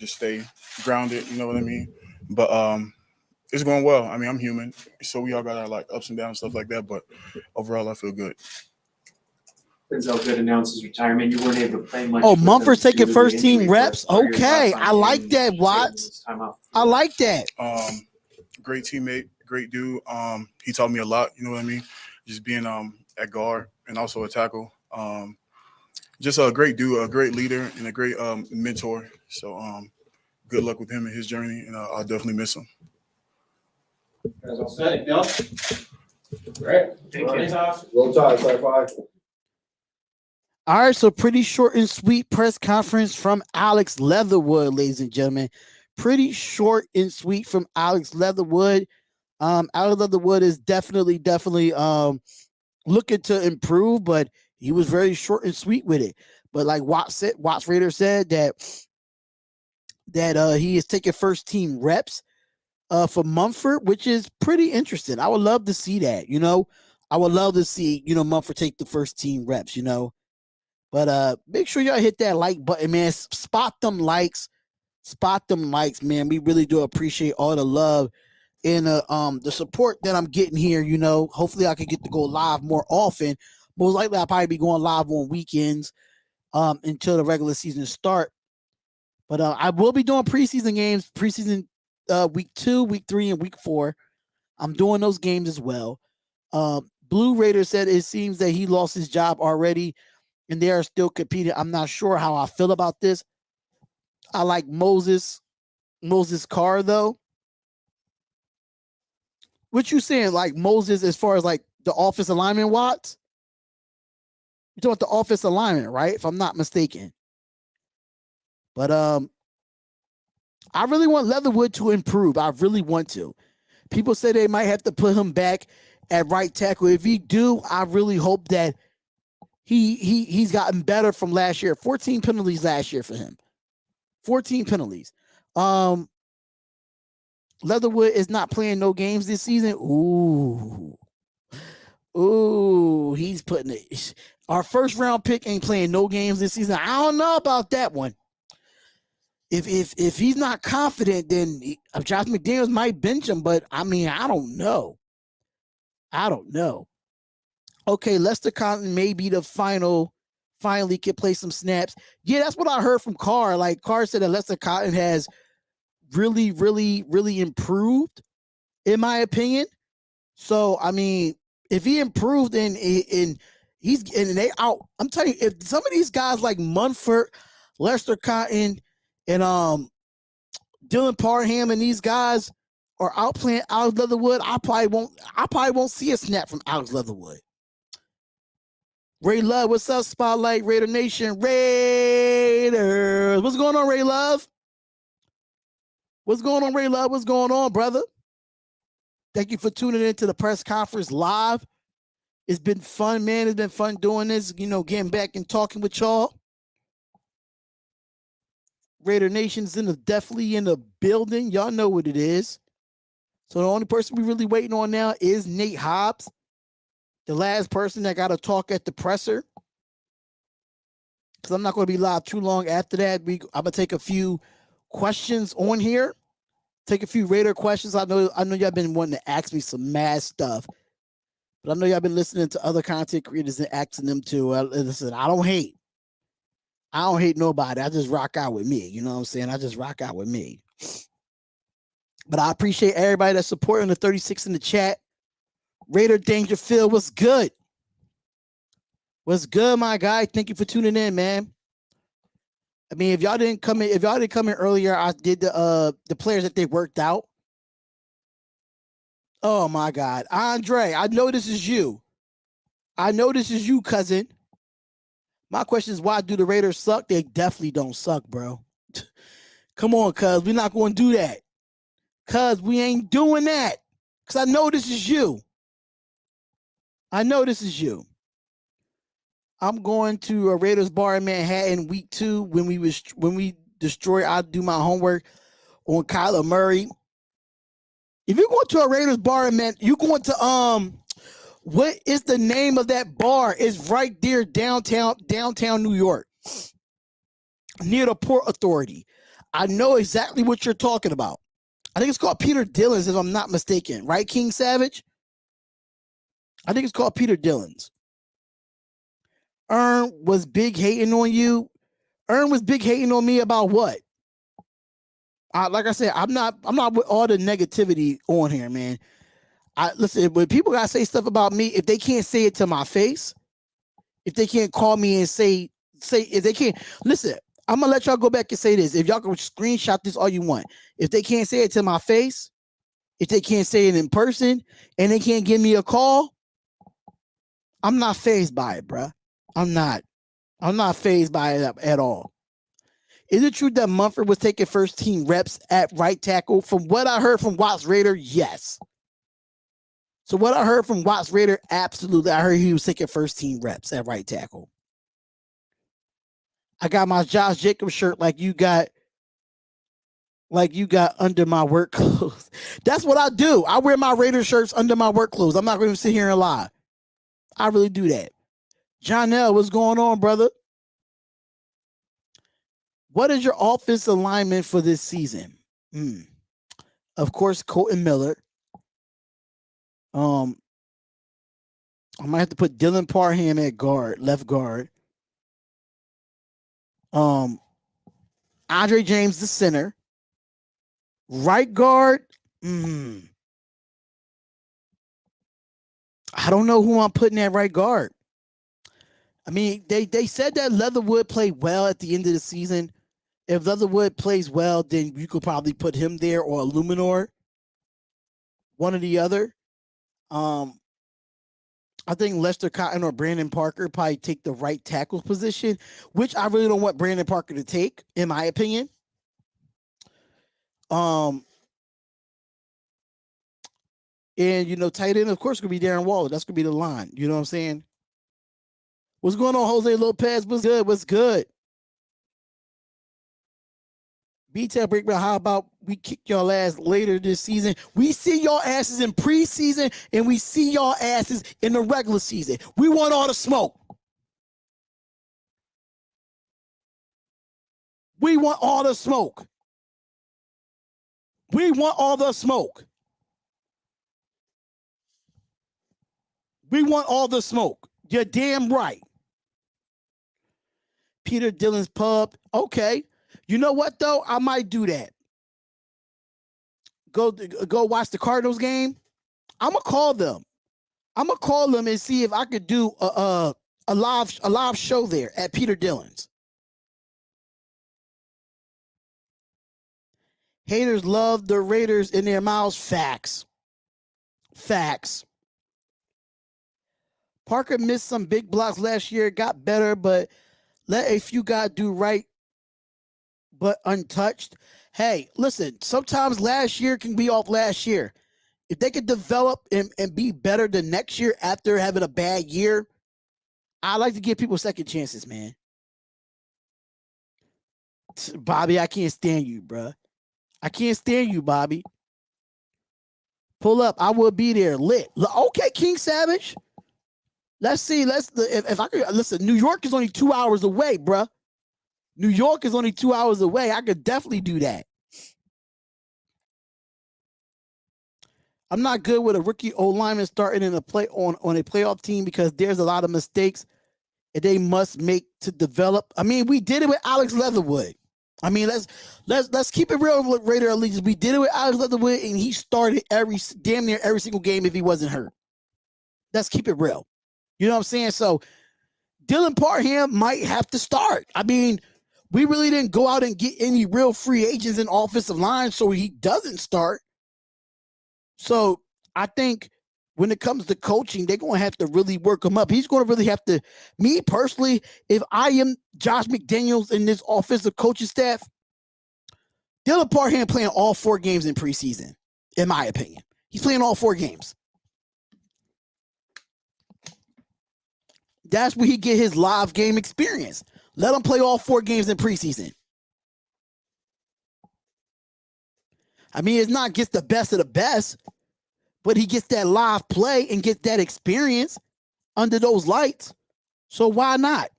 stay grounded, you know what I mean? But it's going well. I mean, I'm human, so we all got our like ups and downs, stuff like that, but overall I feel good. Denzel Good announces retirement. You weren't able to play much. Oh, with him Mumford's due taking to first the team injury, reps. but what are your Okay, thoughts on I like him that, taking Watts. this time off? I like that. Great teammate, great dude. He taught me a lot, you know what I mean? Just being at guard and also a tackle. Just a great dude, a great leader, and a great mentor. So good luck with him and his journey, and I'll definitely miss him. Guys all set? Anything else? Great. Thank you. Roll Tide, side 5. All right, so pretty short and sweet press conference from Alex Leatherwood, ladies and gentlemen. Pretty short and sweet from Alex Leatherwood. Alex Leatherwood is definitely looking to improve, but he was very short and sweet with it. But like Watts Raider said that he is taking first team reps for Mumford, which is pretty interesting. I would love to see that, you know. I would love to see, you know, Mumford take the first team reps, you know. But make sure y'all hit that like button, man. Spot them likes, man. We really do appreciate all the love and the support that I'm getting here, you know. Hopefully I can get to go live more often. Most likely I'll probably be going live on weekends until the regular season start. But I will be doing preseason games, week 2, week 3, and week 4. I'm doing those games as well. Blue Raider said it seems that he lost his job already and they are still competing. I'm not sure how I feel about this. I like Moses Carr, though. What you saying, like Moses, as far as like the office alignment, Watts? You're talking about the office alignment, right? If I'm not mistaken. But I really want Leatherwood to improve. I really want to. People say they might have to put him back at right tackle. If he do, I really hope that he's gotten better from last year. 14 penalties last year for him. 14 penalties. Leatherwood is not playing no games this season. Ooh, he's putting it. Our first round pick ain't playing no games this season. I don't know about that one. If he's not confident, then Josh McDaniels might bench him. But I mean, I don't know. Okay, Lester Cotton may be the finally can play some snaps. Yeah, that's what I heard from Carr. Like Carr said that Lester Cotton has really, really, really improved, in my opinion. So I mean, if he improved and they out, I'm telling you, if some of these guys like Munford, Lester Cotton, and Dylan Parham and these guys are out playing Alex Leatherwood, I probably won't see a snap from Alex Leatherwood. Ray Love, what's up, Spotlight Raider Nation? Raiders. What's going on, Ray Love? What's going on, Ray Love? What's going on, brother? Thank you for tuning in to the press conference live. It's been fun, man. It's been fun doing this, you know, getting back and talking with y'all. Raider Nation's definitely in the building. Y'all know what it is. So the only person we really waiting on now is Nate Hobbs, the last person that got to talk at the presser. Because I'm not going to be live too long after that. I'm going to take a few questions on here. Take a few Raider questions. I know y'all been wanting to ask me some mad stuff. But I know y'all been listening to other content creators and asking them too. Listen, I don't hate nobody. I just rock out with me. You know what I'm saying? I just rock out with me. But I appreciate everybody that's supporting the 36 in the chat. Raider Dangerfield, what's good? What's good, my guy? Thank you for tuning in, man. I mean, if y'all didn't come in earlier, I did the players that they worked out. Oh my God. Andre, I know this is you. Cousin. My question is, why do the Raiders suck? They definitely don't suck, bro. Come on, cuz. We're not going to do that. Cause we ain't doing that. Cause I know this is you. I know this is you. I'm going to a Raiders bar in Manhattan week 2 when we destroy. I'll do my homework on Kyler Murray. If you're going to a Raiders bar in Manhattan, you're going to what is the name of that bar? It's right there downtown New York, near the Port Authority. I know exactly what you're talking about. I think it's called Peter Dillon's, if I'm not mistaken. Right, King Savage? I think it's called Peter Dillon's. Ern was big hating on you. Ern was big hating on me about what? Like I said, I'm not with all the negativity on here, man. Listen, when people gotta say stuff about me, if they can't say it to my face, if they can't call me and say if they can't listen, I'm gonna let y'all go back and say this. If y'all can screenshot this all you want. If they can't say it to my face, if they can't say it in person, and they can't give me a call, I'm not fazed by it, bruh. I'm not fazed by it at all. Is it true that Mumford was taking first team reps at right tackle? From what I heard from Watts Raider, yes. So what I heard from Watts Raider, absolutely. I heard he was taking first team reps at right tackle. I got my Josh Jacobs shirt like you got under my work clothes. That's what I do. I wear my Raider shirts under my work clothes. I'm not going to sit here and lie. I really do that. John L, what's going on, brother? What is your offensive alignment for this season? Of course, Colton Miller. I might have to put Dylan Parham at guard, left guard. Andre James, the center. Right guard. I don't know who I'm putting at right guard. I mean, they said that Leatherwood played well at the end of the season. If Leatherwood plays well, then you could probably put him there or Illuminor. One or the other. I think Lester Cotton or Brandon Parker probably take the right tackle position, which I really don't want Brandon Parker to take, in my opinion. And tight end, of course, could be Darren Waller. That's gonna be the line. You know what I'm saying? What's going on, Jose Lopez? What's good? What's good? B-Tab Breakdown, how about we kick y'all ass later this season? We see y'all asses in preseason, and we see y'all asses in the regular season. We want all the smoke. We want all the smoke. We want all the smoke. We want all the smoke. You're damn right. Peter Dillon's Pub. Okay. You know what, though? I might do that. Go watch the Cardinals game. I'm going to call them. I'm going to call them and see if I could do a live show there at Peter Dillon's. Haters love the Raiders in their mouths. Facts. Facts. Parker missed some big blocks last year. Got better, but let a few guys do right, but untouched. Hey, listen, sometimes last year can be off last year. If they could develop and be better the next year after having a bad year, I like to give people second chances, man. Bobby, I can't stand you, bruh. I can't stand you, Bobby. Pull up. I will be there. Lit. Okay, King Savage. Let's see. If I could listen, New York is only 2 hours away, bruh. New York is only 2 hours away. I could definitely do that. I'm not good with a rookie O-lineman starting in on a playoff team because there's a lot of mistakes that they must make to develop. I mean, we did it with Alex Leatherwood. I mean, let's keep it real with Raider Allegiance. We did it with Alex Leatherwood, and he started damn near every single game if he wasn't hurt. Let's keep it real. You know what I'm saying? So Dylan Parham might have to start. I mean, we really didn't go out and get any real free agents in offensive line, so he doesn't start. So I think when it comes to coaching, they're going to have to really work him up. He's going to really have to, me personally, if I am Josh McDaniels in this offensive coaching staff, Dylan Parham playing all 4 games in preseason, in my opinion. He's playing all 4 games. That's where he get his live game experience. Let him play all 4 games in preseason. I mean, it's not gets the best of the best, but he gets that live play and gets that experience under those lights. So why not?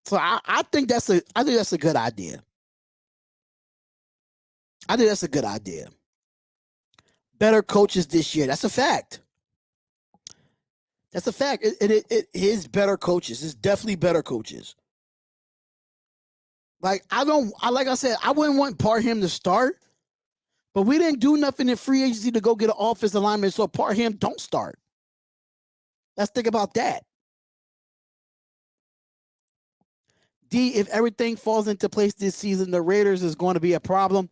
So I think that's a good idea. I think that's a good idea. Better coaches this year. That's a fact. That's a fact. It is better coaches. It's definitely better coaches. Like I said, I wouldn't want Parham to start, but we didn't do nothing in free agency to go get an offensive lineman, so Parham don't start. Let's think about that. D, if everything falls into place this season, the Raiders is going to be a problem.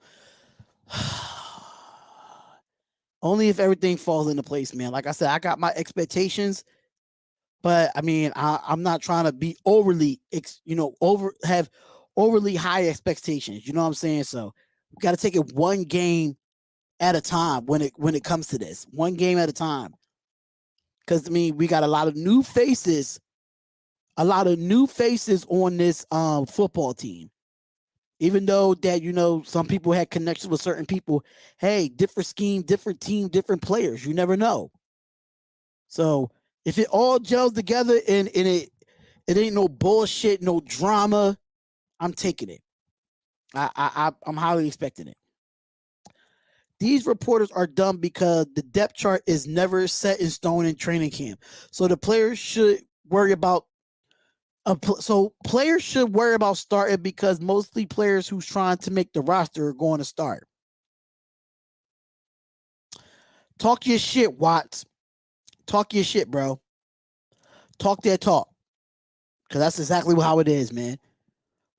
Only if everything falls into place, man. Like I said, I got my expectations, but I mean, I'm not trying to be overly, have overly high expectations. You know what I'm saying? So we got to take it one game at a time when it comes to this. One game at a time. Because I mean, we got a lot of new faces on this football team. Even though that, some people had connections with certain people, hey, different scheme, different team, different players. You never know. So if it all gels together and it ain't no bullshit, no drama, I'm taking it. I'm highly expecting it. These reporters are dumb because the depth chart is never set in stone in training camp. So the players should worry about starting because mostly players who's trying to make the roster are going to start. Talk your shit, Watts. Talk your shit, bro. Talk that talk. Because that's exactly how it is, man.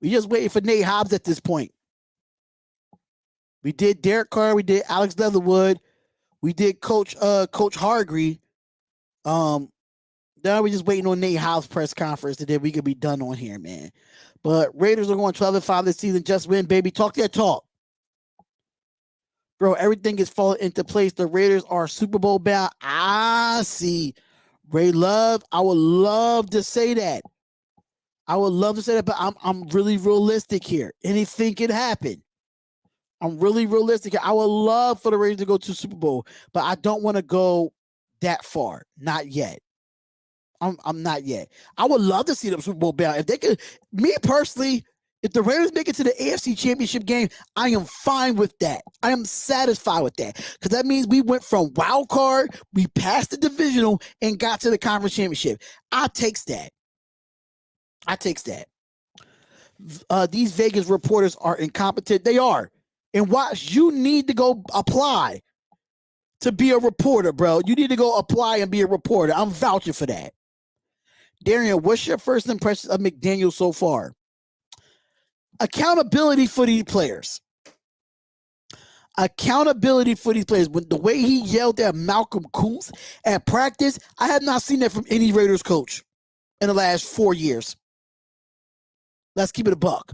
We just waiting for Nate Hobbs at this point. We did Derek Carr. We did Alex Leatherwood. We did Coach Hargree. Now we're just waiting on Nate Hobbs' press conference, and then we could be done on here, man. But Raiders are going 12-5 this season. Just win, baby. Talk that talk. Bro, everything is falling into place. The Raiders are Super Bowl bound. I see. Ray Love, I would love to say that. But I'm really realistic here. Anything can happen. I'm really realistic. I would love for the Raiders to go to Super Bowl, but I don't want to go that far. Not yet. I'm not yet. I would love to see them Super Bowl bound. If they could, me personally, if the Raiders make it to the AFC Championship game, I am fine with that. I am satisfied with that because that means we went from wild card, we passed the divisional, and got to the conference championship. I takes that. These Vegas reporters are incompetent. They are. And watch, you need to go apply to be a reporter, bro. You need to go apply and be a reporter. I'm vouching for that. Darian, what's your first impression of McDaniel so far? Accountability for these players. When the way he yelled at Malcolm Kuntz at practice, I have not seen that from any Raiders coach in the last 4 years. Let's keep it a buck.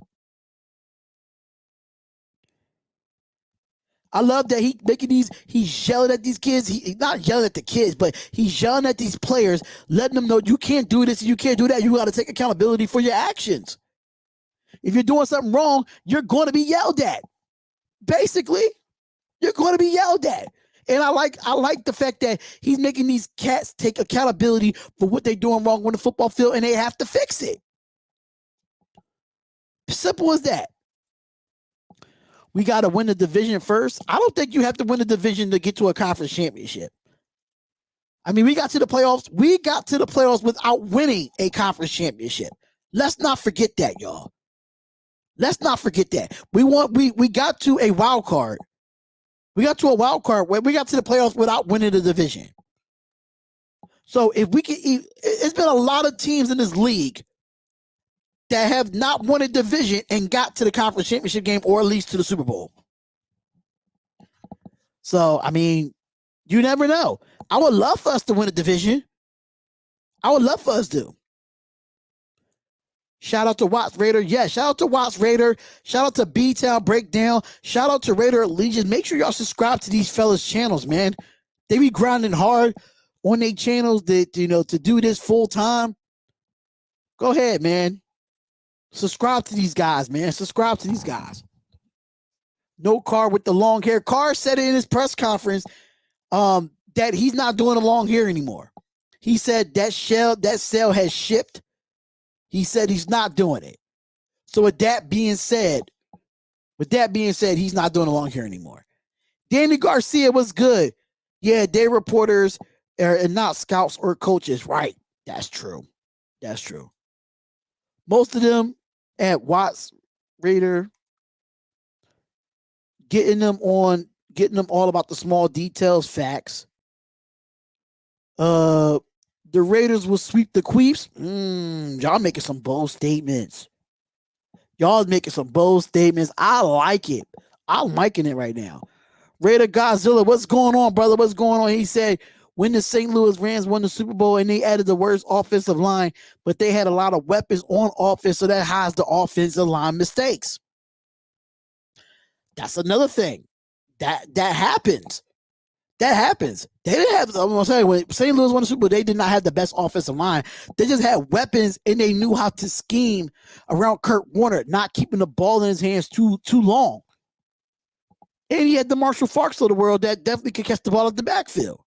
I love that he's yelling at these kids. He's not yelling at the kids, but he's yelling at these players, letting them know you can't do this, you can't do that. You got to take accountability for your actions. If you're doing something wrong, you're going to be yelled at. Basically, you're going to be yelled at. And I like the fact that he's making these cats take accountability for what they're doing wrong on the football field, and they have to fix it. Simple as that. We got to win the division first. I don't think you have to win the division to get to a conference championship. I mean, we got to the playoffs. We got to the playoffs without winning a conference championship. Let's not forget that, y'all. Let's not forget that. We got to a wild card. We got to a wild card where we got to the playoffs without winning the division. So if we can, it's been a lot of teams in this league that have not won a division and got to the conference championship game or at least to the Super Bowl. So, I mean, you never know. I would love for us to win a division. I would love for us to. Shout out to Watts Raider. Yeah, shout out to Watts Raider. Shout out to B-Town Breakdown. Shout out to Raider Legion. Make sure y'all subscribe to these fellas' channels, man. They be grinding hard on their channels that, to do this full time. Go ahead, man. Subscribe to these guys, man. Subscribe to these guys. No Carr with the long hair. Carr said it in his press conference that he's not doing the long hair anymore. He said that cell has shipped. He said he's not doing it. So with that being said, he's not doing the long hair anymore. Danny Garcia was good. Yeah, they reporters are not scouts or coaches. Right. That's true. That's true. Most of them at Watts Raider, getting them all about the small details, facts. The Raiders will sweep the Queefs. Y'all making some bold statements. Y'all making some bold statements. I like it. I'm liking it right now. Raider Godzilla, what's going on, brother? What's going on? He said, when the St. Louis Rams won the Super Bowl and they added the worst offensive line, but they had a lot of weapons on offense, so that hides the offensive line mistakes. That's another thing. That happens. That happens. They didn't have, I'm going to say, when St. Louis won the Super Bowl, they did not have the best offensive line. They just had weapons, and they knew how to scheme around Kurt Warner, not keeping the ball in his hands too long. And he had the Marshall Farks of the world that definitely could catch the ball at the backfield.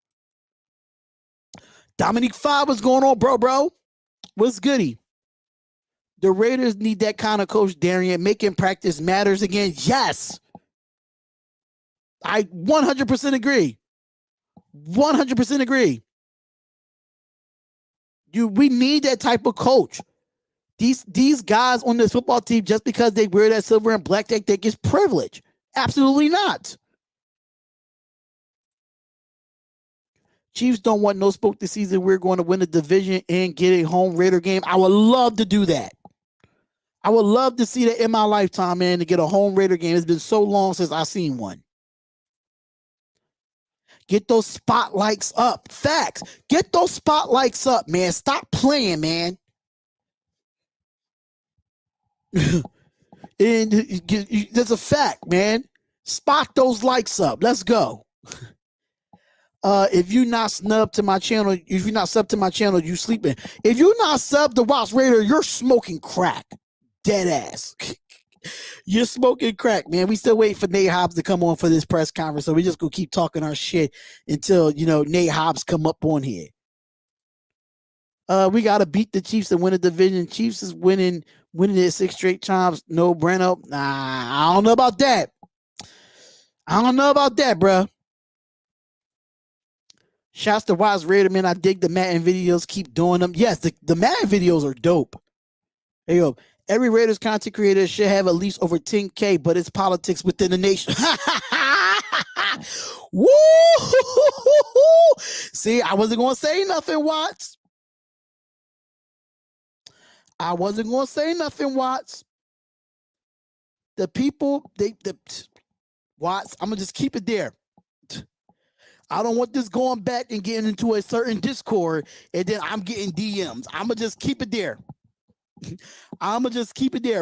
Dominique Fab, what's going on, bro? What's goody? The Raiders need that kind of coach, Darian. Making practice matters again. Yes. I 100% agree. 100% agree. We need that type of coach. These guys on this football team, just because they wear that silver and black, they think it's privilege. Absolutely not. Chiefs don't want no smoke this season. We're going to win the division and get a home Raider game. I would love to do that. I would love to see that in my lifetime, man, to get a home Raider game. It's been so long since I've seen one. Get those spotlights up. Facts. Get those spotlights up, man. Stop playing, man. And there's a fact, man. Spot those likes up. Let's go. If you're not subbed to my channel, you sleeping. If you're not subbed to Watts Raider, you're smoking crack. Dead ass. You're smoking crack, man. We still wait for Nate Hobbs to come on for this press conference, so we just gonna keep talking our shit until Nate Hobbs come up on here. We gotta beat the Chiefs and win the division. Chiefs is winning it 6 straight times. No Breno. Nah, I don't know about that. Bruh. Shouts to Watts Raider, man. I dig the Madden videos. Keep doing them. Yes, the Madden videos are dope. There you go. Every Raiders content creator should have at least over 10K, but it's politics within the nation. Woo! See, I wasn't going to say nothing, Watts. The people, Watts, I'm going to just keep it there. I don't want this going back and getting into a certain Discord, and then I'm getting DMs. I'm going to just keep it there.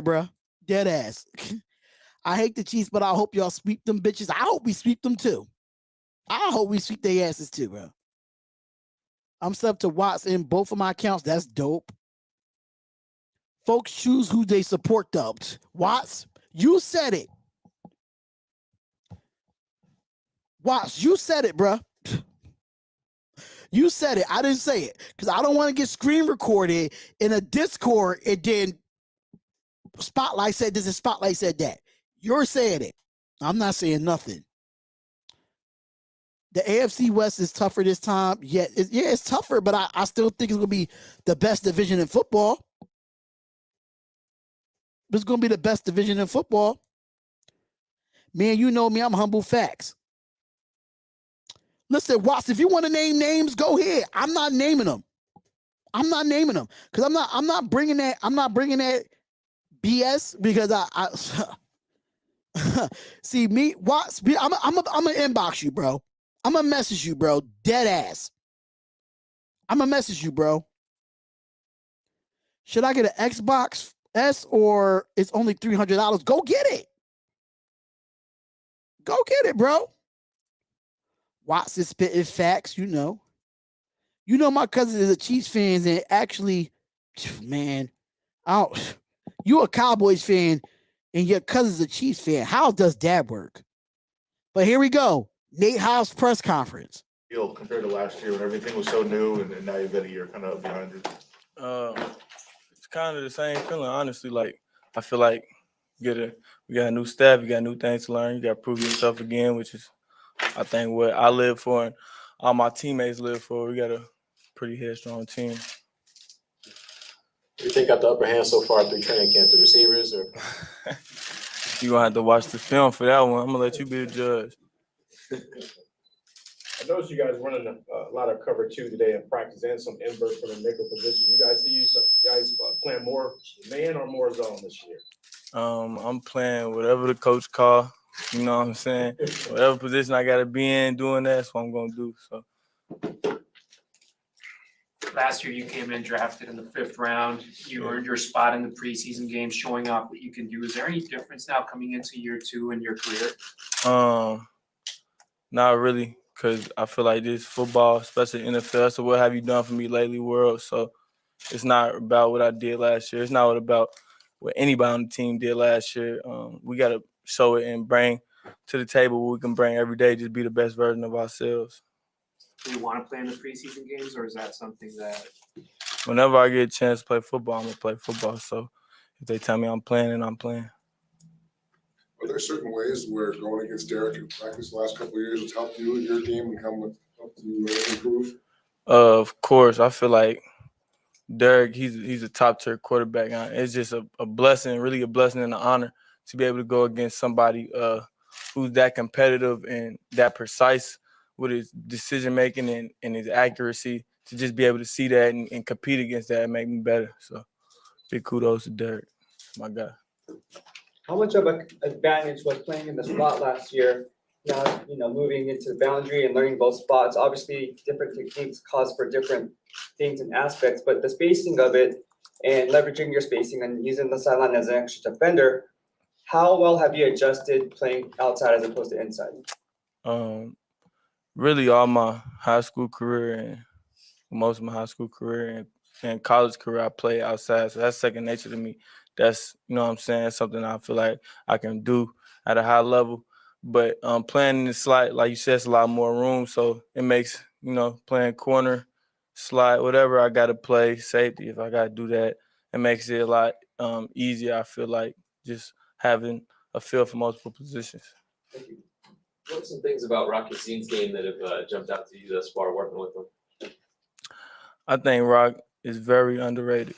Bro. Dead ass. I hate the Chiefs, but I hope y'all sweep them bitches. I hope we sweep them too. I hope we sweep their asses too, bro. I'm subbed to Watts in both of my accounts. That's dope. Folks choose who they support, though. Watts, you said it. Watts, you said it, bro. You said it. I didn't say it because I don't want to get screen recorded in a Discord and then Spotlight said this and Spotlight said that. You're saying it. I'm not saying nothing. The AFC West is tougher this time. Yeah, it's tougher, but I still think it's going to be the best division in football. It's going to be the best division in football. Man, you know me. I'm humble facts. Listen, Watts, if you want to name names, go ahead. I'm not naming them. Because I'm not bringing that BS because I see me, Watts, I'm gonna inbox you, bro. I'm gonna message you, bro. Dead ass. I'm gonna message you, bro. Should I get an Xbox or it's only $300. Go get it. Go get it, bro. Watts is spitting facts, you know. You know my cousin is a Chiefs fan, and actually, man, you a Cowboys fan, and your cousin's a Chiefs fan. How does that work? But here we go. Nate Hobbs press conference. Feel compared to last year when everything was so new and now you've got a year kind of up behind you? It's kind of the same feeling, honestly. Like, I feel like we got a new staff, you got new things to learn, you got to prove yourself again, which is, I think, what I live for and all my teammates live for. We got a pretty headstrong team. Do you think got the upper hand so far through training camp, the receivers or? You're going to have to watch the film for that one. I'm going to let you be the judge. I noticed you guys running a lot of cover 2 today in practice and some invert from the nickel position. You guys see you guys playing more man or more zone this year? I'm playing whatever the coach call. You know what I'm saying? Whatever position I got to be in, doing that, that's what I'm going to do. So. Last year you came in drafted in the 5th round. You earned your spot in the preseason games, showing off what you can do. Is there any difference now coming into year 2 in your career? Not really, because I feel like this football, especially NFL, so what have you done for me lately, world? So it's not about what I did last year. It's not about what anybody on the team did last year. We got to show it and bring to the table what we can bring every day, just be the best version of ourselves. Do you want to play in the preseason games, or is that something that? Whenever I get a chance to play football, I'm going to play football. So if they tell me I'm playing, then I'm playing. Are there certain ways where going against Derek in practice the last couple of years has helped you in your game and helped you improve? Of course, I feel like Derek, he's a top-tier quarterback. It's just a blessing, really a blessing and an honor to be able to go against somebody who's that competitive and that precise with his decision-making and his accuracy, to just be able to see that and compete against that and make me better. So big kudos to Derek, my guy. How much of an advantage was playing in the slot last year? Now, moving into the boundary and learning both spots. Obviously, different techniques cause for different things and aspects, but the spacing of it and leveraging your spacing and using the sideline as an extra defender, how well have you adjusted playing outside as opposed to inside? Really all my high school career and most of my high school career and college career, I play outside. So that's second nature to me. That's, you know what I'm saying, that's something I feel like I can do at a high level. But playing in the slot, like you said, it's a lot more room. So it makes, playing corner, slot, whatever I got to play, safety, if I got to do that, it makes it a lot easier, I feel like, just having a feel for multiple positions. Thank you. What are some things about Rock Ya-Sin's game that have jumped out to you thus far working with him? I think Rock is very underrated.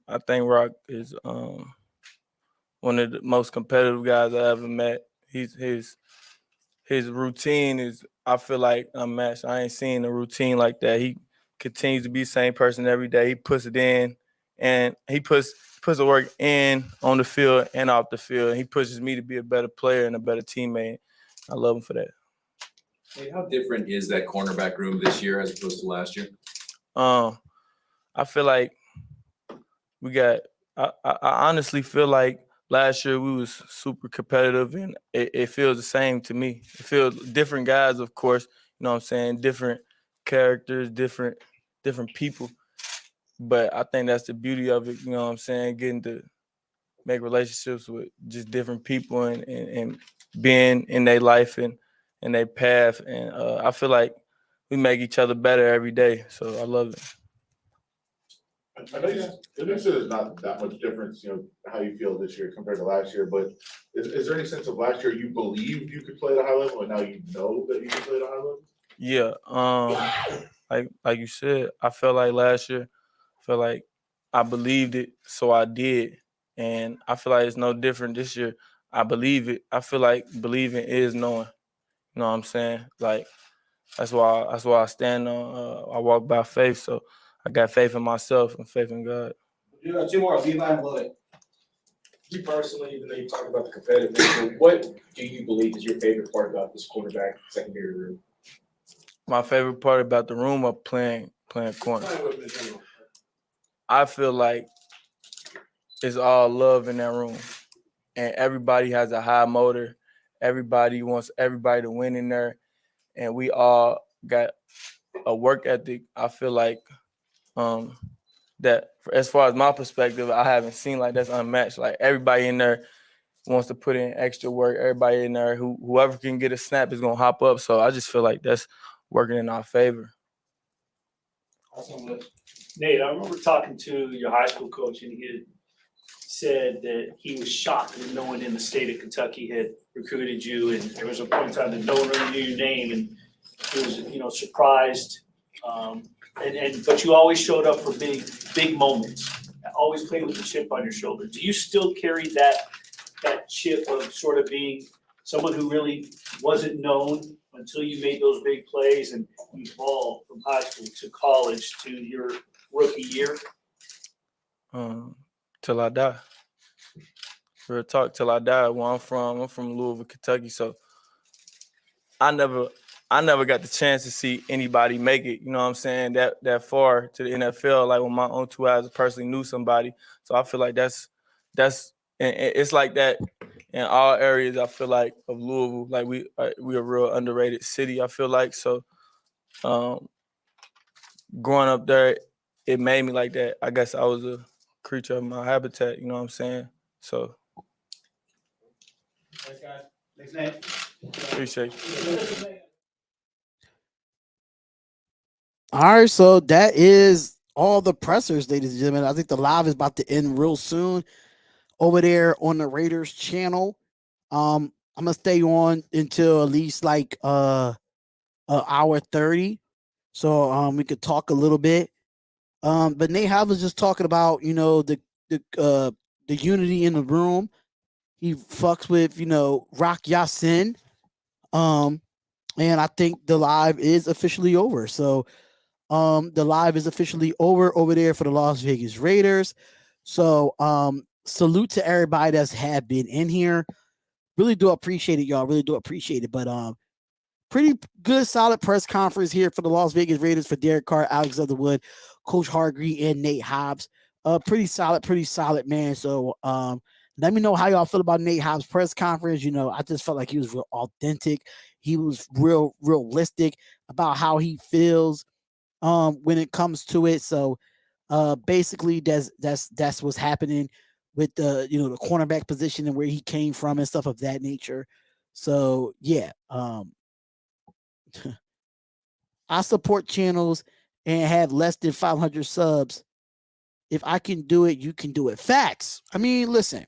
I think Rock is one of the most competitive guys I ever met. His routine is, I feel like, unmatched. I ain't seen a routine like that. He continues to be the same person every day. He puts it in, and he puts the work in on the field and off the field. He pushes me to be a better player and a better teammate. I love him for that. Hey, how different is that cornerback room this year as opposed to last year? I feel like I honestly feel like last year we was super competitive, and it feels the same to me. It feels different guys, of course, you know what I'm saying, different characters, different people. But I think that's the beauty of it, you know what I'm saying, getting to make relationships with just different people and being in their life and their path. And I feel like we make each other better every day. So I love it. I know you said there's not that much difference, how you feel this year compared to last year, but is there any sense of last year you believed you could play at a high level and now you know that you can play at a high level? Yeah. Like you said, I felt like last year, I believed it, so I did. And I feel like it's no different this year. I believe it. I feel like believing is knowing. You know what I'm saying? Like, that's why I stand on, I walk by faith. So I got faith in myself and faith in God. You got 2 more, Levi and Lloyd. You personally, even though you talk about the competitive nature, what do you believe is your favorite part about this quarterback secondary room? My favorite part about the room of playing corner. I feel like it's all love in that room, and everybody has a high motor. Everybody wants everybody to win in there, and we all got a work ethic. I feel like that as far as my perspective, I haven't seen like that's unmatched. Like everybody in there wants to put in extra work. Everybody in there, whoever can get a snap is gonna hop up. So I just feel like that's working in our favor. Nate, I remember talking to your high school coach, and he had said that he was shocked that no one in the state of Kentucky had recruited you, and there was a point in time that no one really knew your name, and he was, surprised. But you always showed up for big moments. Always played with a chip on your shoulder. Do you still carry that chip of sort of being someone who really wasn't known until you made those big plays and evolved from high school to college to your rookie year? Till I die. Real talk, till I die. Where I'm from Louisville, Kentucky. So I never got the chance to see anybody make it, you know what I'm saying, that far to the NFL, like with my own two eyes, I personally knew somebody. So I feel like that's and it's like that in all areas, I feel like, of Louisville. Like we a real underrated city, I feel like. So growing up there, it made me like that. I guess I was a creature of my habitat, you know what I'm saying? So Thanks, guys. Thanks, Nate. appreciate you. All right, so that is all the pressers, ladies and gentlemen. I think the live is about to end real soon over there on the Raiders channel. I'm gonna stay on until at least like an hour 30, so we could talk a little bit. But Nate Hobbs was just talking about the unity in the room. He fucks with Rock Ya-Sin, and I think the live is officially over. So the live is officially over there for the Las Vegas Raiders. So salute to everybody that's have been in here. Really do appreciate it, y'all. Really do appreciate it. But pretty good, solid press conference here for the Las Vegas Raiders for Derek Carr, Alex Leatherwood, Coach Hargree, and Nate Hobbs. Pretty solid, man. So let me know how y'all feel about Nate Hobbs' press conference. I just felt like he was real authentic. He was real realistic about how he feels when it comes to it. So basically that's what's happening with the the cornerback position and where he came from and stuff of that nature. So yeah, I support channels and have less than 500 subs. If I can do it, you can do it. Facts. I mean, listen,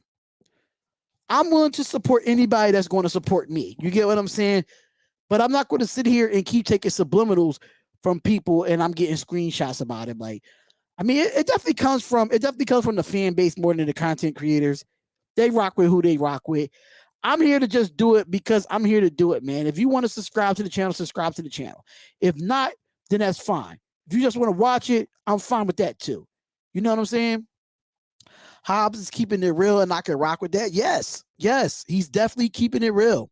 I'm willing to support anybody that's going to support me. You get what I'm saying? But I'm not going to sit here and keep taking subliminals from people and I'm getting screenshots about it. Like, I mean, it definitely comes from the fan base more than the content creators. They rock with who they rock with. I'm here to just do it because I'm here to do it, man. If you want to subscribe to the channel, subscribe to the channel. If not, then that's fine. If you just want to watch it, I'm fine with that too. You know what I'm saying? Hobbs is keeping it real and I can rock with that. Yes, he's definitely keeping it real.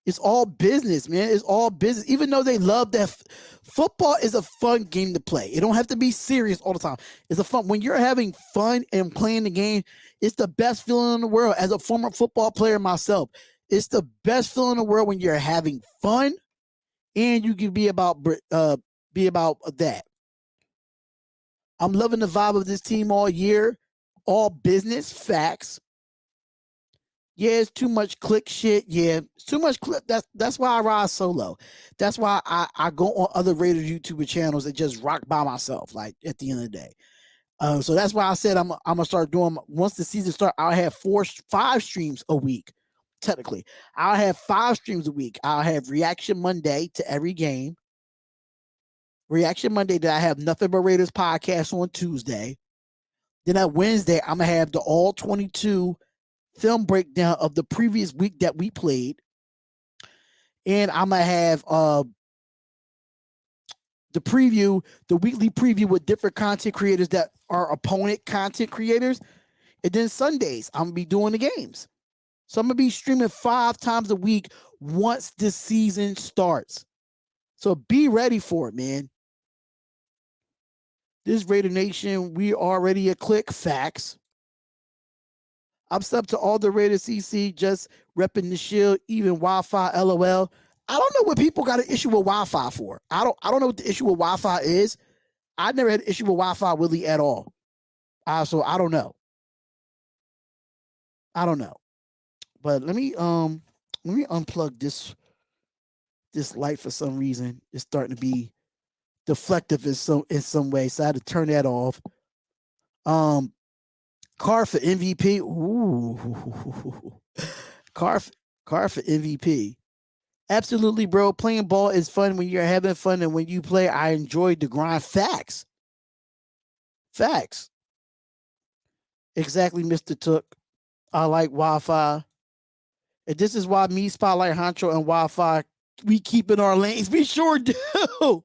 It's all business, man. It's all business. Even though they love that, football is a fun game to play. It don't have to be serious all the time. It's a fun. When you're having fun and playing the game, it's the best feeling in the world. As a former football player myself, it's the best feeling in the world when you're having fun, and you can be about that. I'm loving the vibe of this team all year. All business, facts. Yeah, it's too much click shit. Yeah, it's too much click. That's why I ride solo. That's why I go on other Raiders YouTuber channels and just rock by myself. Like at the end of the day, so that's why I said I'm gonna start doing. Once the season starts, I'll have 5 streams a week. Technically, I'll have 5 streams a week. I'll have Reaction Monday to every game. Reaction Monday that I have Nothing But Raiders podcast on Tuesday. Then on Wednesday, I'm gonna have the All 22 film breakdown of the previous week that we played, and I'm gonna have the weekly preview with different content creators that are opponent content creators, and then Sundays I'm gonna be doing the games. So I'm gonna be streaming 5 times a week once the season starts. So be ready for it, man. This Raider Nation, we already a click. Facts. I'm sub to all the Raiders CC, just repping the shield, even Wi-Fi, LOL. I don't know what people got an issue with Wi-Fi for. I don't know what the issue with Wi-Fi is. I never had an issue with Wi-Fi really at all. So I don't know. I don't know. But let me unplug this light for some reason. It's starting to be deflective in some way. So I had to turn that off. Car for MVP. Ooh. Car for MVP. Absolutely, bro. Playing ball is fun when you're having fun, and when you play, I enjoyed the grind. Facts. Facts. Exactly, Mr. Took. I like Wi-Fi. And this is why me, Spotlight, Honcho, and Wi-Fi, we keep in our lanes. We sure do.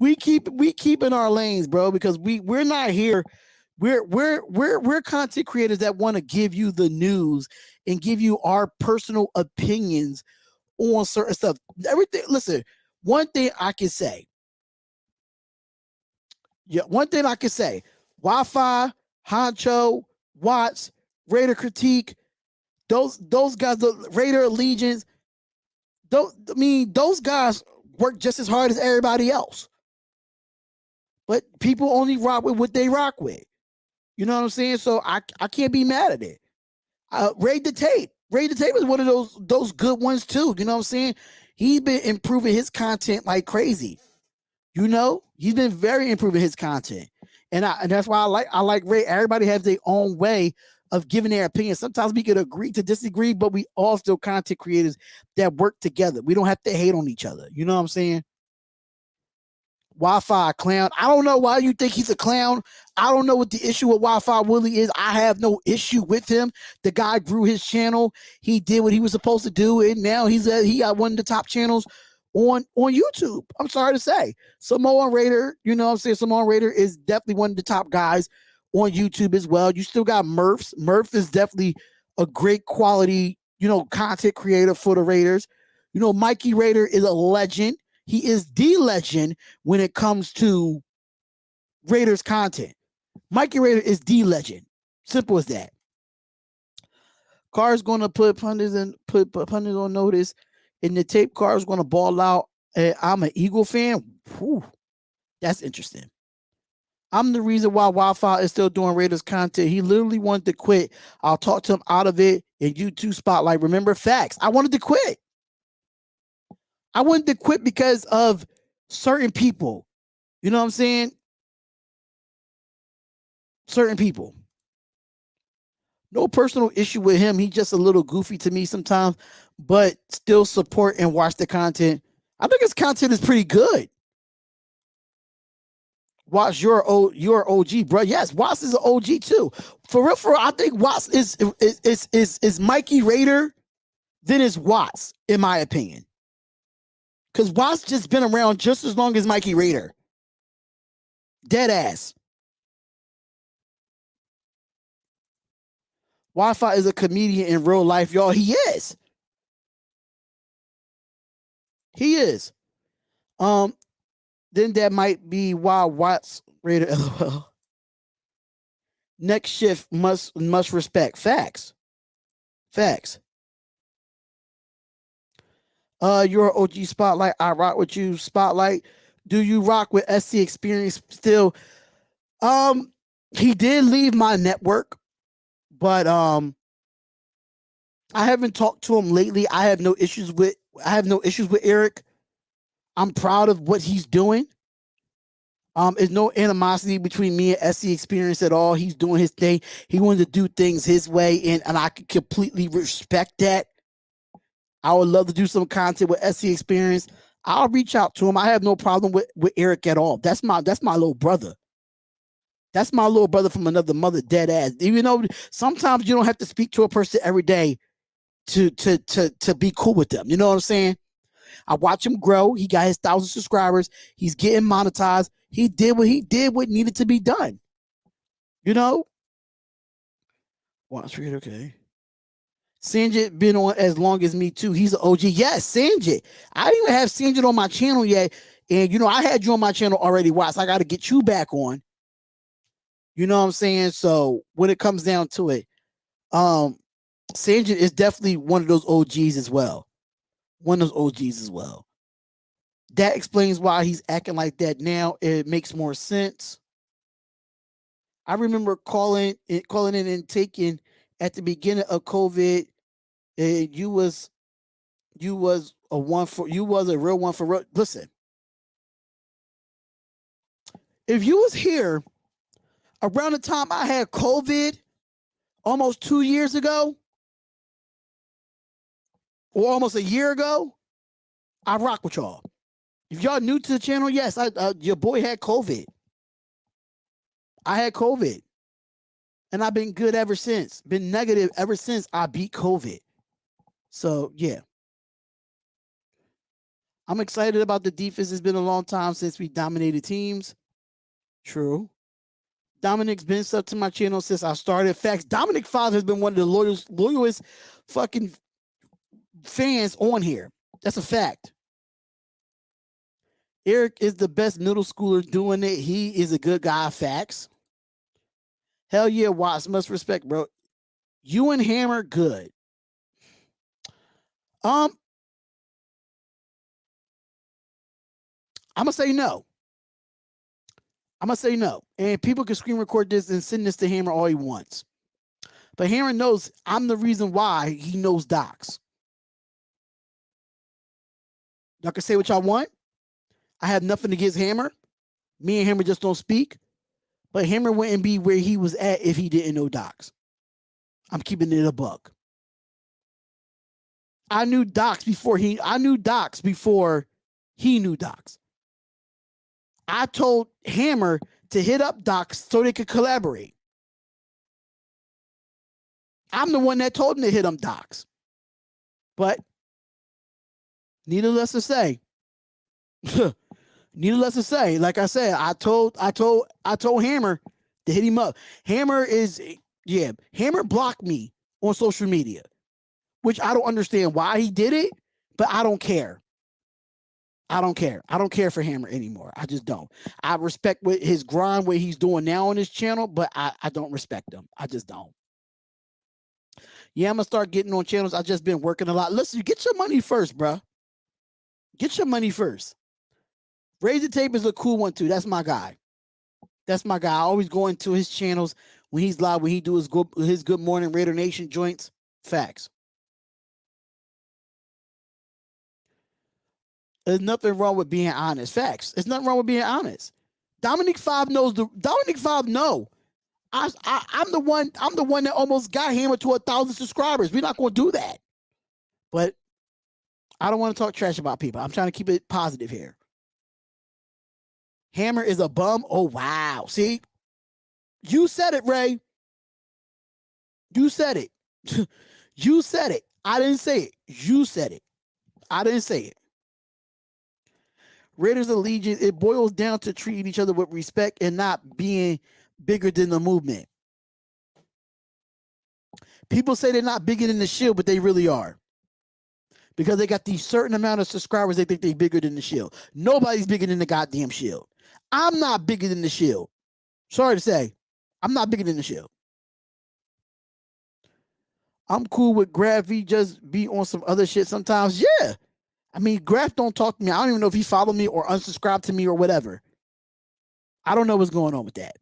We keep in our lanes, bro, because we're not here. We're content creators that want to give you the news and give you our personal opinions on certain stuff. Everything. Listen, one thing I can say. Yeah, one thing I can say. Wi-Fi, Honcho, Watts, Raider Critique, those guys, the Raider Allegiance, those guys work just as hard as everybody else. But people only rock with what they rock with. You know what I'm saying? So I can't be mad at it. Raid the Tape. Raid the Tape is one of those good ones too. You know what I'm saying? He's been improving his content like crazy. You know, he's been very improving his content. And that's why I like Ray. Everybody has their own way of giving their opinion. Sometimes we could agree to disagree, but we all still content creators that work together. We don't have to hate on each other. You know what I'm saying? Wi-Fi clown. I don't know why you think he's a clown. I don't know what the issue with Wi-Fi Willie is. I have no issue with him. The guy grew his channel. He did what he was supposed to do, and now he got one of the top channels on YouTube. I'm sorry to say. Samoan Raider, you know what I'm saying? Samoan Raider is definitely one of the top guys on YouTube as well. You still got Murphs. Murph is definitely a great quality, you know, content creator for the Raiders. You know, Mikey Raider is a legend. He is the legend when it comes to Raiders content. Mikey Raider is the legend. Simple as that. Carr's going to put pundits on notice. And the Tape Car is going to ball out. I'm an Eagle fan. Whew, that's interesting. I'm the reason why Wi-Fi is still doing Raiders content. He literally wanted to quit. I'll talk to him out of it. And YouTube Spotlight. Remember, facts. I wanted to quit. I wanted to quit because of certain people. You know what I'm saying? Certain people. No personal issue with him. He's just a little goofy to me sometimes, but still support and watch the content. I think his content is pretty good. Watts, you're OG, bro. Yes, Watts is an OG too. For real, I think Watts is Mikey Raider, then it's Watts, in my opinion. Because Watts just been around just as long as Mikey Raider. Dead ass. Wi-Fi is a comedian in real life, y'all. He is. He is. Then that might be why Watts Raider LOL. Next shift must respect. Facts. Facts. You're OG Spotlight. I rock with you, Spotlight. Do you rock with SC Experience still? He did leave my network, but I haven't talked to him lately. I have no issues with Eric. I'm proud of what he's doing. There's no animosity between me and SC Experience at all. He's doing his thing. He wanted to do things his way, and I can completely respect that. I would love to do some content with SC Experience. I'll reach out to him. I have no problem with Eric at all. That's my little brother. That's my little brother from another mother, dead ass. Even though sometimes you don't have to speak to a person every day to be cool with them. You know what I'm saying? I watch him grow. He got his 1,000 subscribers. He's getting monetized. He did what needed to be done. You know? Watch read, okay. Sanjit been on as long as me too. He's an OG. Yes, Sanjit. I didn't even have Sanjit on my channel yet. And you know, I had you on my channel already, Watts. I got to get you back on. You know what I'm saying? So when it comes down to it, Sanjit is definitely one of those OGs as well. One of those OGs as well. That explains why he's acting like that now. It makes more sense. I remember calling in and taking at the beginning of COVID. You was a real one for real. Listen, if you was here around the time I had COVID, almost 2 years ago, or almost a year ago, I rock with y'all. If y'all new to the channel, yes, your boy had COVID. I had COVID. And I've been good ever since. Been negative ever since I beat COVID. So, yeah. I'm excited about the defense. It's been a long time since we dominated teams. True. Dominic's been sub to my channel since I started. Facts. Dominic Father has been one of the loyalest fucking fans on here. That's a fact. Eric is the best middle schooler doing it. He is a good guy. Facts. Hell yeah, Watts. Much respect, bro. You and Hammer, good. I'm gonna say no. I'm gonna say no. And people can screen record this and send this to Hammer all he wants. But Hammer knows I'm the reason why he knows docs. Y'all can say what y'all want. I have nothing against Hammer. Me and Hammer just don't speak. But Hammer wouldn't be where he was at if he didn't know docs. I'm keeping it a buck. I knew docs before he knew docs. I told Hammer to hit up docs so they could collaborate. I'm the one that told him to hit him docs. But needless to say, like I said, I told Hammer to hit him up. Hammer blocked me on social media, which I don't understand why he did it, but I don't care. I don't care for Hammer anymore. I just don't. I respect what his grind, what he's doing now on his channel, but I don't respect him. I just don't. Yeah, I'm gonna start getting on channels. I've just been working a lot. Listen, get your money first, bro. Get your money first. Razor Tape is a cool one too. That's my guy. I always go into his channels when he's live, when he do his Good Morning Raider Nation joints. Facts. There's nothing wrong with being honest. Facts. There's nothing wrong with being honest. Dominic 5 knows Dominic 5 know. I'm the one that almost got Hammer to 1,000 subscribers. We're not going to do that. But I don't want to talk trash about people. I'm trying to keep it positive here. Hammer is a bum. Oh, wow. See? You said it, Ray. You said it. You said it. I didn't say it. You said it. I didn't say it. Raiders allegiance, it boils down to treating each other with respect and not being bigger than the movement. People say they're not bigger than the Shield, but they really are. Because they got these certain amount of subscribers, they think they're bigger than the Shield. Nobody's bigger than the goddamn Shield. I'm not bigger than the Shield. Sorry to say, I'm not bigger than the Shield. I'm cool with Graf. He just be on some other shit sometimes. Yeah. I mean, Graf don't talk to me. I don't even know if he followed me or unsubscribed to me or whatever. I don't know what's going on with that.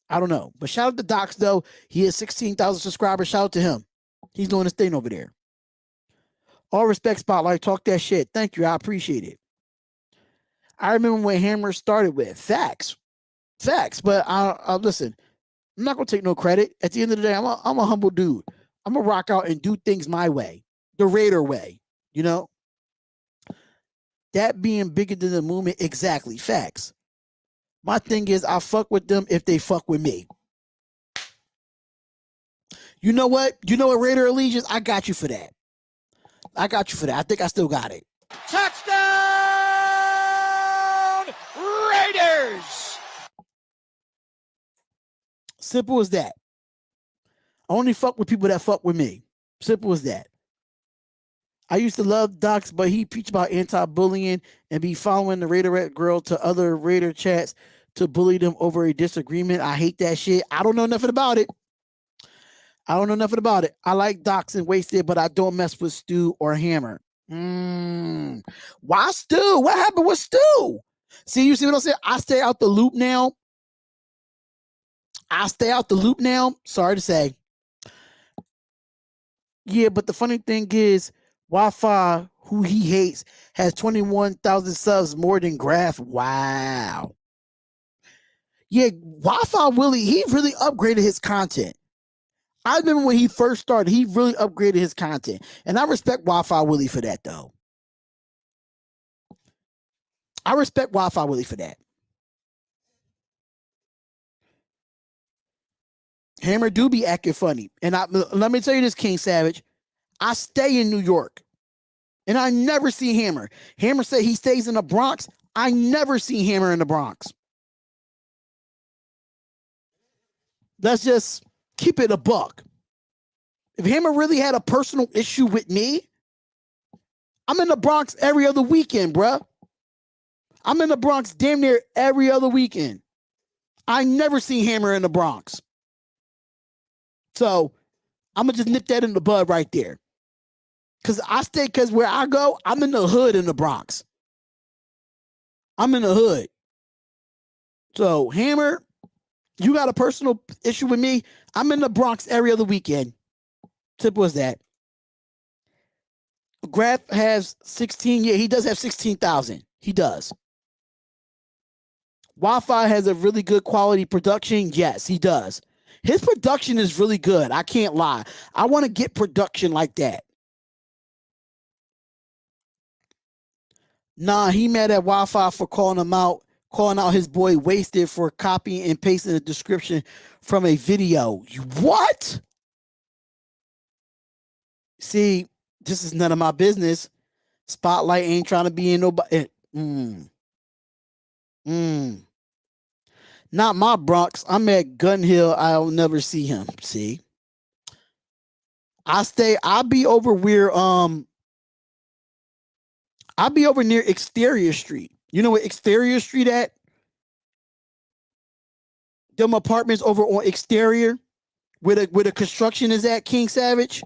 I don't know. But shout out to Docs, though. He has 16,000 subscribers. Shout out to him. He's doing his thing over there. All respect, Spotlight. Talk that shit. Thank you. I appreciate it. I remember when Hammer started with facts. Facts. But I listen, I'm not going to take no credit. At the end of the day, I'm a humble dude. I'm going to rock out and do things my way. The Raider way. You know? That being bigger than the movement, exactly. Facts. My thing is, I fuck with them if they fuck with me. You know what? You know what, Raider Allegiance? I got you for that. I think I still got it. Touchdown, Raiders! Simple as that. I only fuck with people that fuck with me. Simple as that. I used to love Docs, but he preached about anti-bullying and be following the Raiderette girl to other Raider chats to bully them over a disagreement. I hate that shit. I don't know nothing about it. I don't know nothing about it. I like Docs and Wasted, but I don't mess with Stu or Hammer. Why Stu? What happened with Stu? See, you see what I'm saying? I stay out the loop now. Sorry to say. Yeah, but the funny thing is, Wi-Fi, who he hates, has 21,000 subs more than Graph. Wow. Yeah, Wi-Fi Willie, he really upgraded his content. I remember when he first started, he really upgraded his content. And I respect Wi-Fi Willie for that, though. I respect Wi-Fi Willie for that. Hammer do be acting funny. And let me tell you this, King Savage. I stay in New York. And I never see Hammer. Hammer said he stays in the Bronx. I never see Hammer in the Bronx. Let's just keep it a buck. If Hammer really had a personal issue with me, I'm in the Bronx every other weekend, bruh. I'm in the Bronx damn near every other weekend. I never see Hammer in the Bronx. So I'm going to just nip that in the bud right there. Because where I go, I'm in the hood in the Bronx. I'm in the hood. So Hammer, you got a personal issue with me. I'm in the Bronx every other weekend. Simple as that. Graph has 16. Yeah, he does have 16,000. He does. Wi-Fi has a really good quality production. Yes, he does. His production is really good. I can't lie. I want to get production like that. Nah, he mad at Wi-Fi for calling out his boy Wasted for copying and pasting the description from a video. What? See, this is none of my business. Spotlight ain't trying to be in nobody. Not my Bronx. I'm at Gun Hill. I'll never see him. See, I'll be over where I'll be over near Exterior Street. You know what Exterior Street at? Them apartments over on Exterior, where the construction is at, King Savage.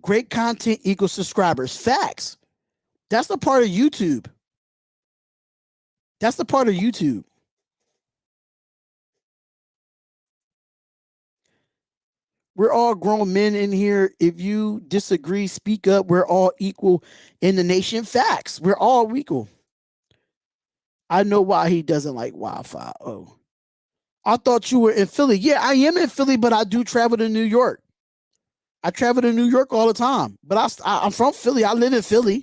Great content equals subscribers. Facts. That's the part of YouTube. That's the part of YouTube. We're all grown men in here. If you disagree, speak up. We're all equal in the nation. Facts. We're all equal. I know why he doesn't like Wi-Fi. Oh, I thought you were in Philly. Yeah, I am in Philly, but I do travel to New York. I travel to New York all the time. But I'm from Philly. I live in Philly.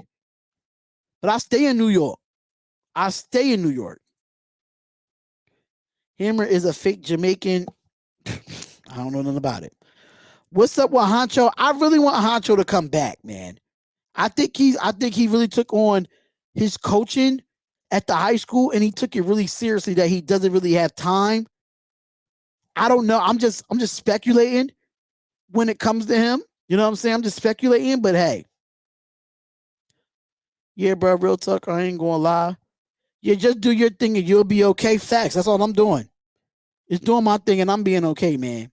But I stay in New York. I stay in New York. Hammer is a fake Jamaican. I don't know nothing about it. What's up with Honcho? I really want Honcho to come back, man. I think he really took on his coaching at the high school, and he took it really seriously that he doesn't really have time. I don't know. I'm just speculating when it comes to him. You know what I'm saying? I'm just speculating, but hey. Yeah, bro, real talk. I ain't gonna lie. Yeah, just do your thing and you'll be okay. Facts. That's all I'm doing. It's doing my thing and I'm being okay, man.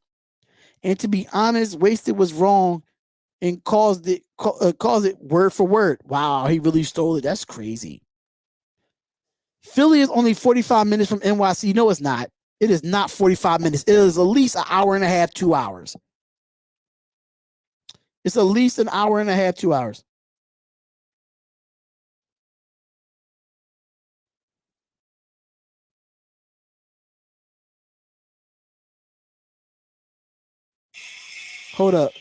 And to be honest, Wasted was wrong and caused it word for word. Wow, he really stole it. That's crazy. Philly is only 45 minutes from NYC. No, it's not. It is not 45 minutes. It is at least an hour and a half, 2 hours. It's at least an hour and a half, 2 hours. Hold up.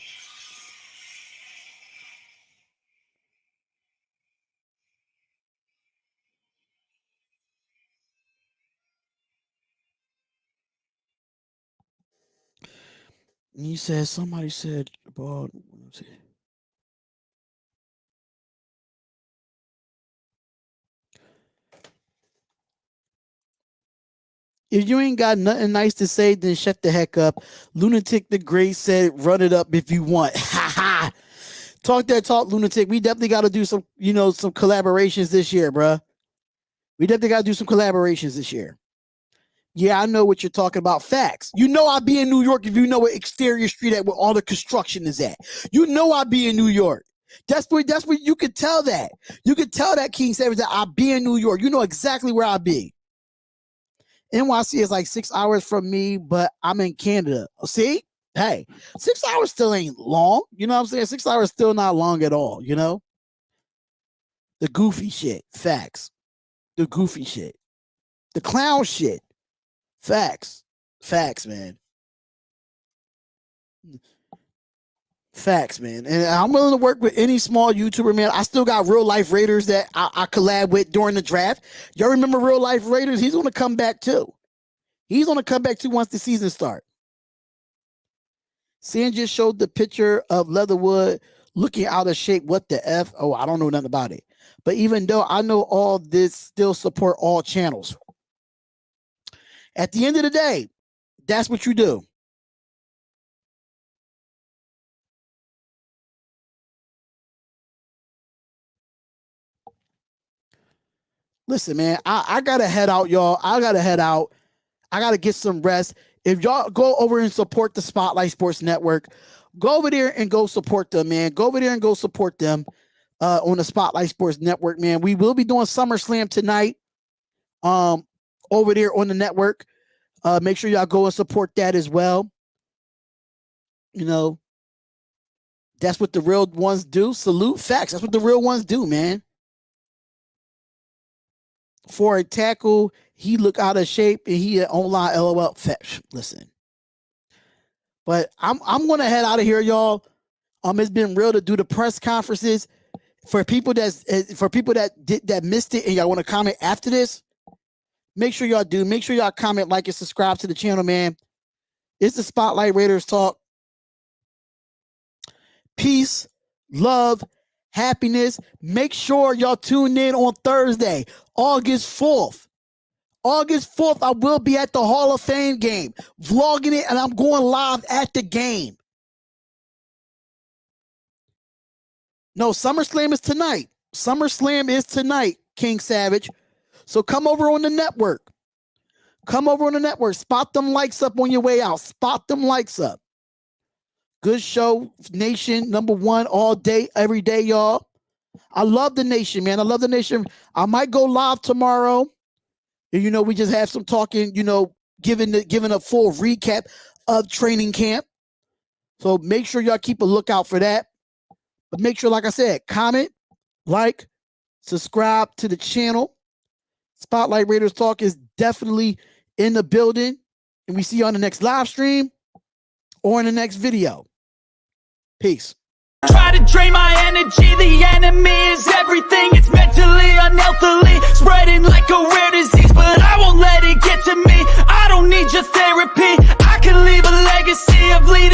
You said somebody said about. Let's see. If you ain't got nothing nice to say, then shut the heck up. Lunatic the Great said, run it up if you want. Ha ha. Talk that talk, lunatic. We definitely got to do some, some collaborations this year, bruh. We definitely got to do some collaborations this year. Yeah, I know what you're talking about. Facts. You know I'd be in New York if you know what exterior street at where all the construction is at. You know I'd be in New York. That's where you could tell that. You could tell that King Savage that I'll be in New York. You know exactly where I'll be. NYC is like 6 hours from me, but I'm in Canada. See? Hey, 6 hours still ain't long. You know what I'm saying? 6 hours still not long at all, you know? The goofy shit. Facts. The goofy shit. The clown shit. Facts. Facts, man. Facts, man. And I'm willing to work with any small YouTuber, man. I still got Real Life Raiders that I collab with during the draft. Y'all remember Real Life Raiders? He's going to come back too. He's going to come back too once the season starts. Sam just showed the picture of Leatherwood looking out of shape. What the F? Oh, I don't know nothing about it. But even though I know all this, still support all channels. At the end of the day, that's what you do. Listen, man, I got to head out, y'all. I got to head out. I got to get some rest. If y'all go over and support the Spotlight Sports Network, go over there and go support them, man. Go over there and go support them on the Spotlight Sports Network, man. We will be doing SummerSlam tonight over there on the network. Make sure y'all go and support that as well. You know, that's what the real ones do. Salute. Facts. That's what the real ones do, man. For a tackle, he look out of shape and he online LOL. Listen, but I'm gonna head out of here, y'all. It's been real to do the press conferences. For people that missed it and y'all want to comment after this, make sure y'all do. Make sure y'all comment, like, and subscribe to the channel, man. It's the Spotlight Raiders talk. Peace, love, happiness. Make sure y'all tune in on Thursday, August 4th. August 4th, I will be at the Hall of Fame game, vlogging it, and I'm going live at the game. No, SummerSlam is tonight. SummerSlam is tonight, King Savage. So come over on the network. Come over on the network. Spot them likes up on your way out. Spot them likes up. Good show, Nation, #1 all day, every day, y'all. I love the Nation, man. I love the Nation. I might go live tomorrow. And, you know, we just have some talking, you know, giving a full recap of training camp. So make sure y'all keep a lookout for that. But make sure, like I said, comment, like, subscribe to the channel. Spotlight Raiders Talk is definitely in the building. And we see you on the next live stream or in the next video. Peace. Try to drain my energy, the enemy is everything. It's mentally, unhealthily, spreading like a rare disease. But I won't let it get to me, I don't need your therapy. I can leave a legacy of leading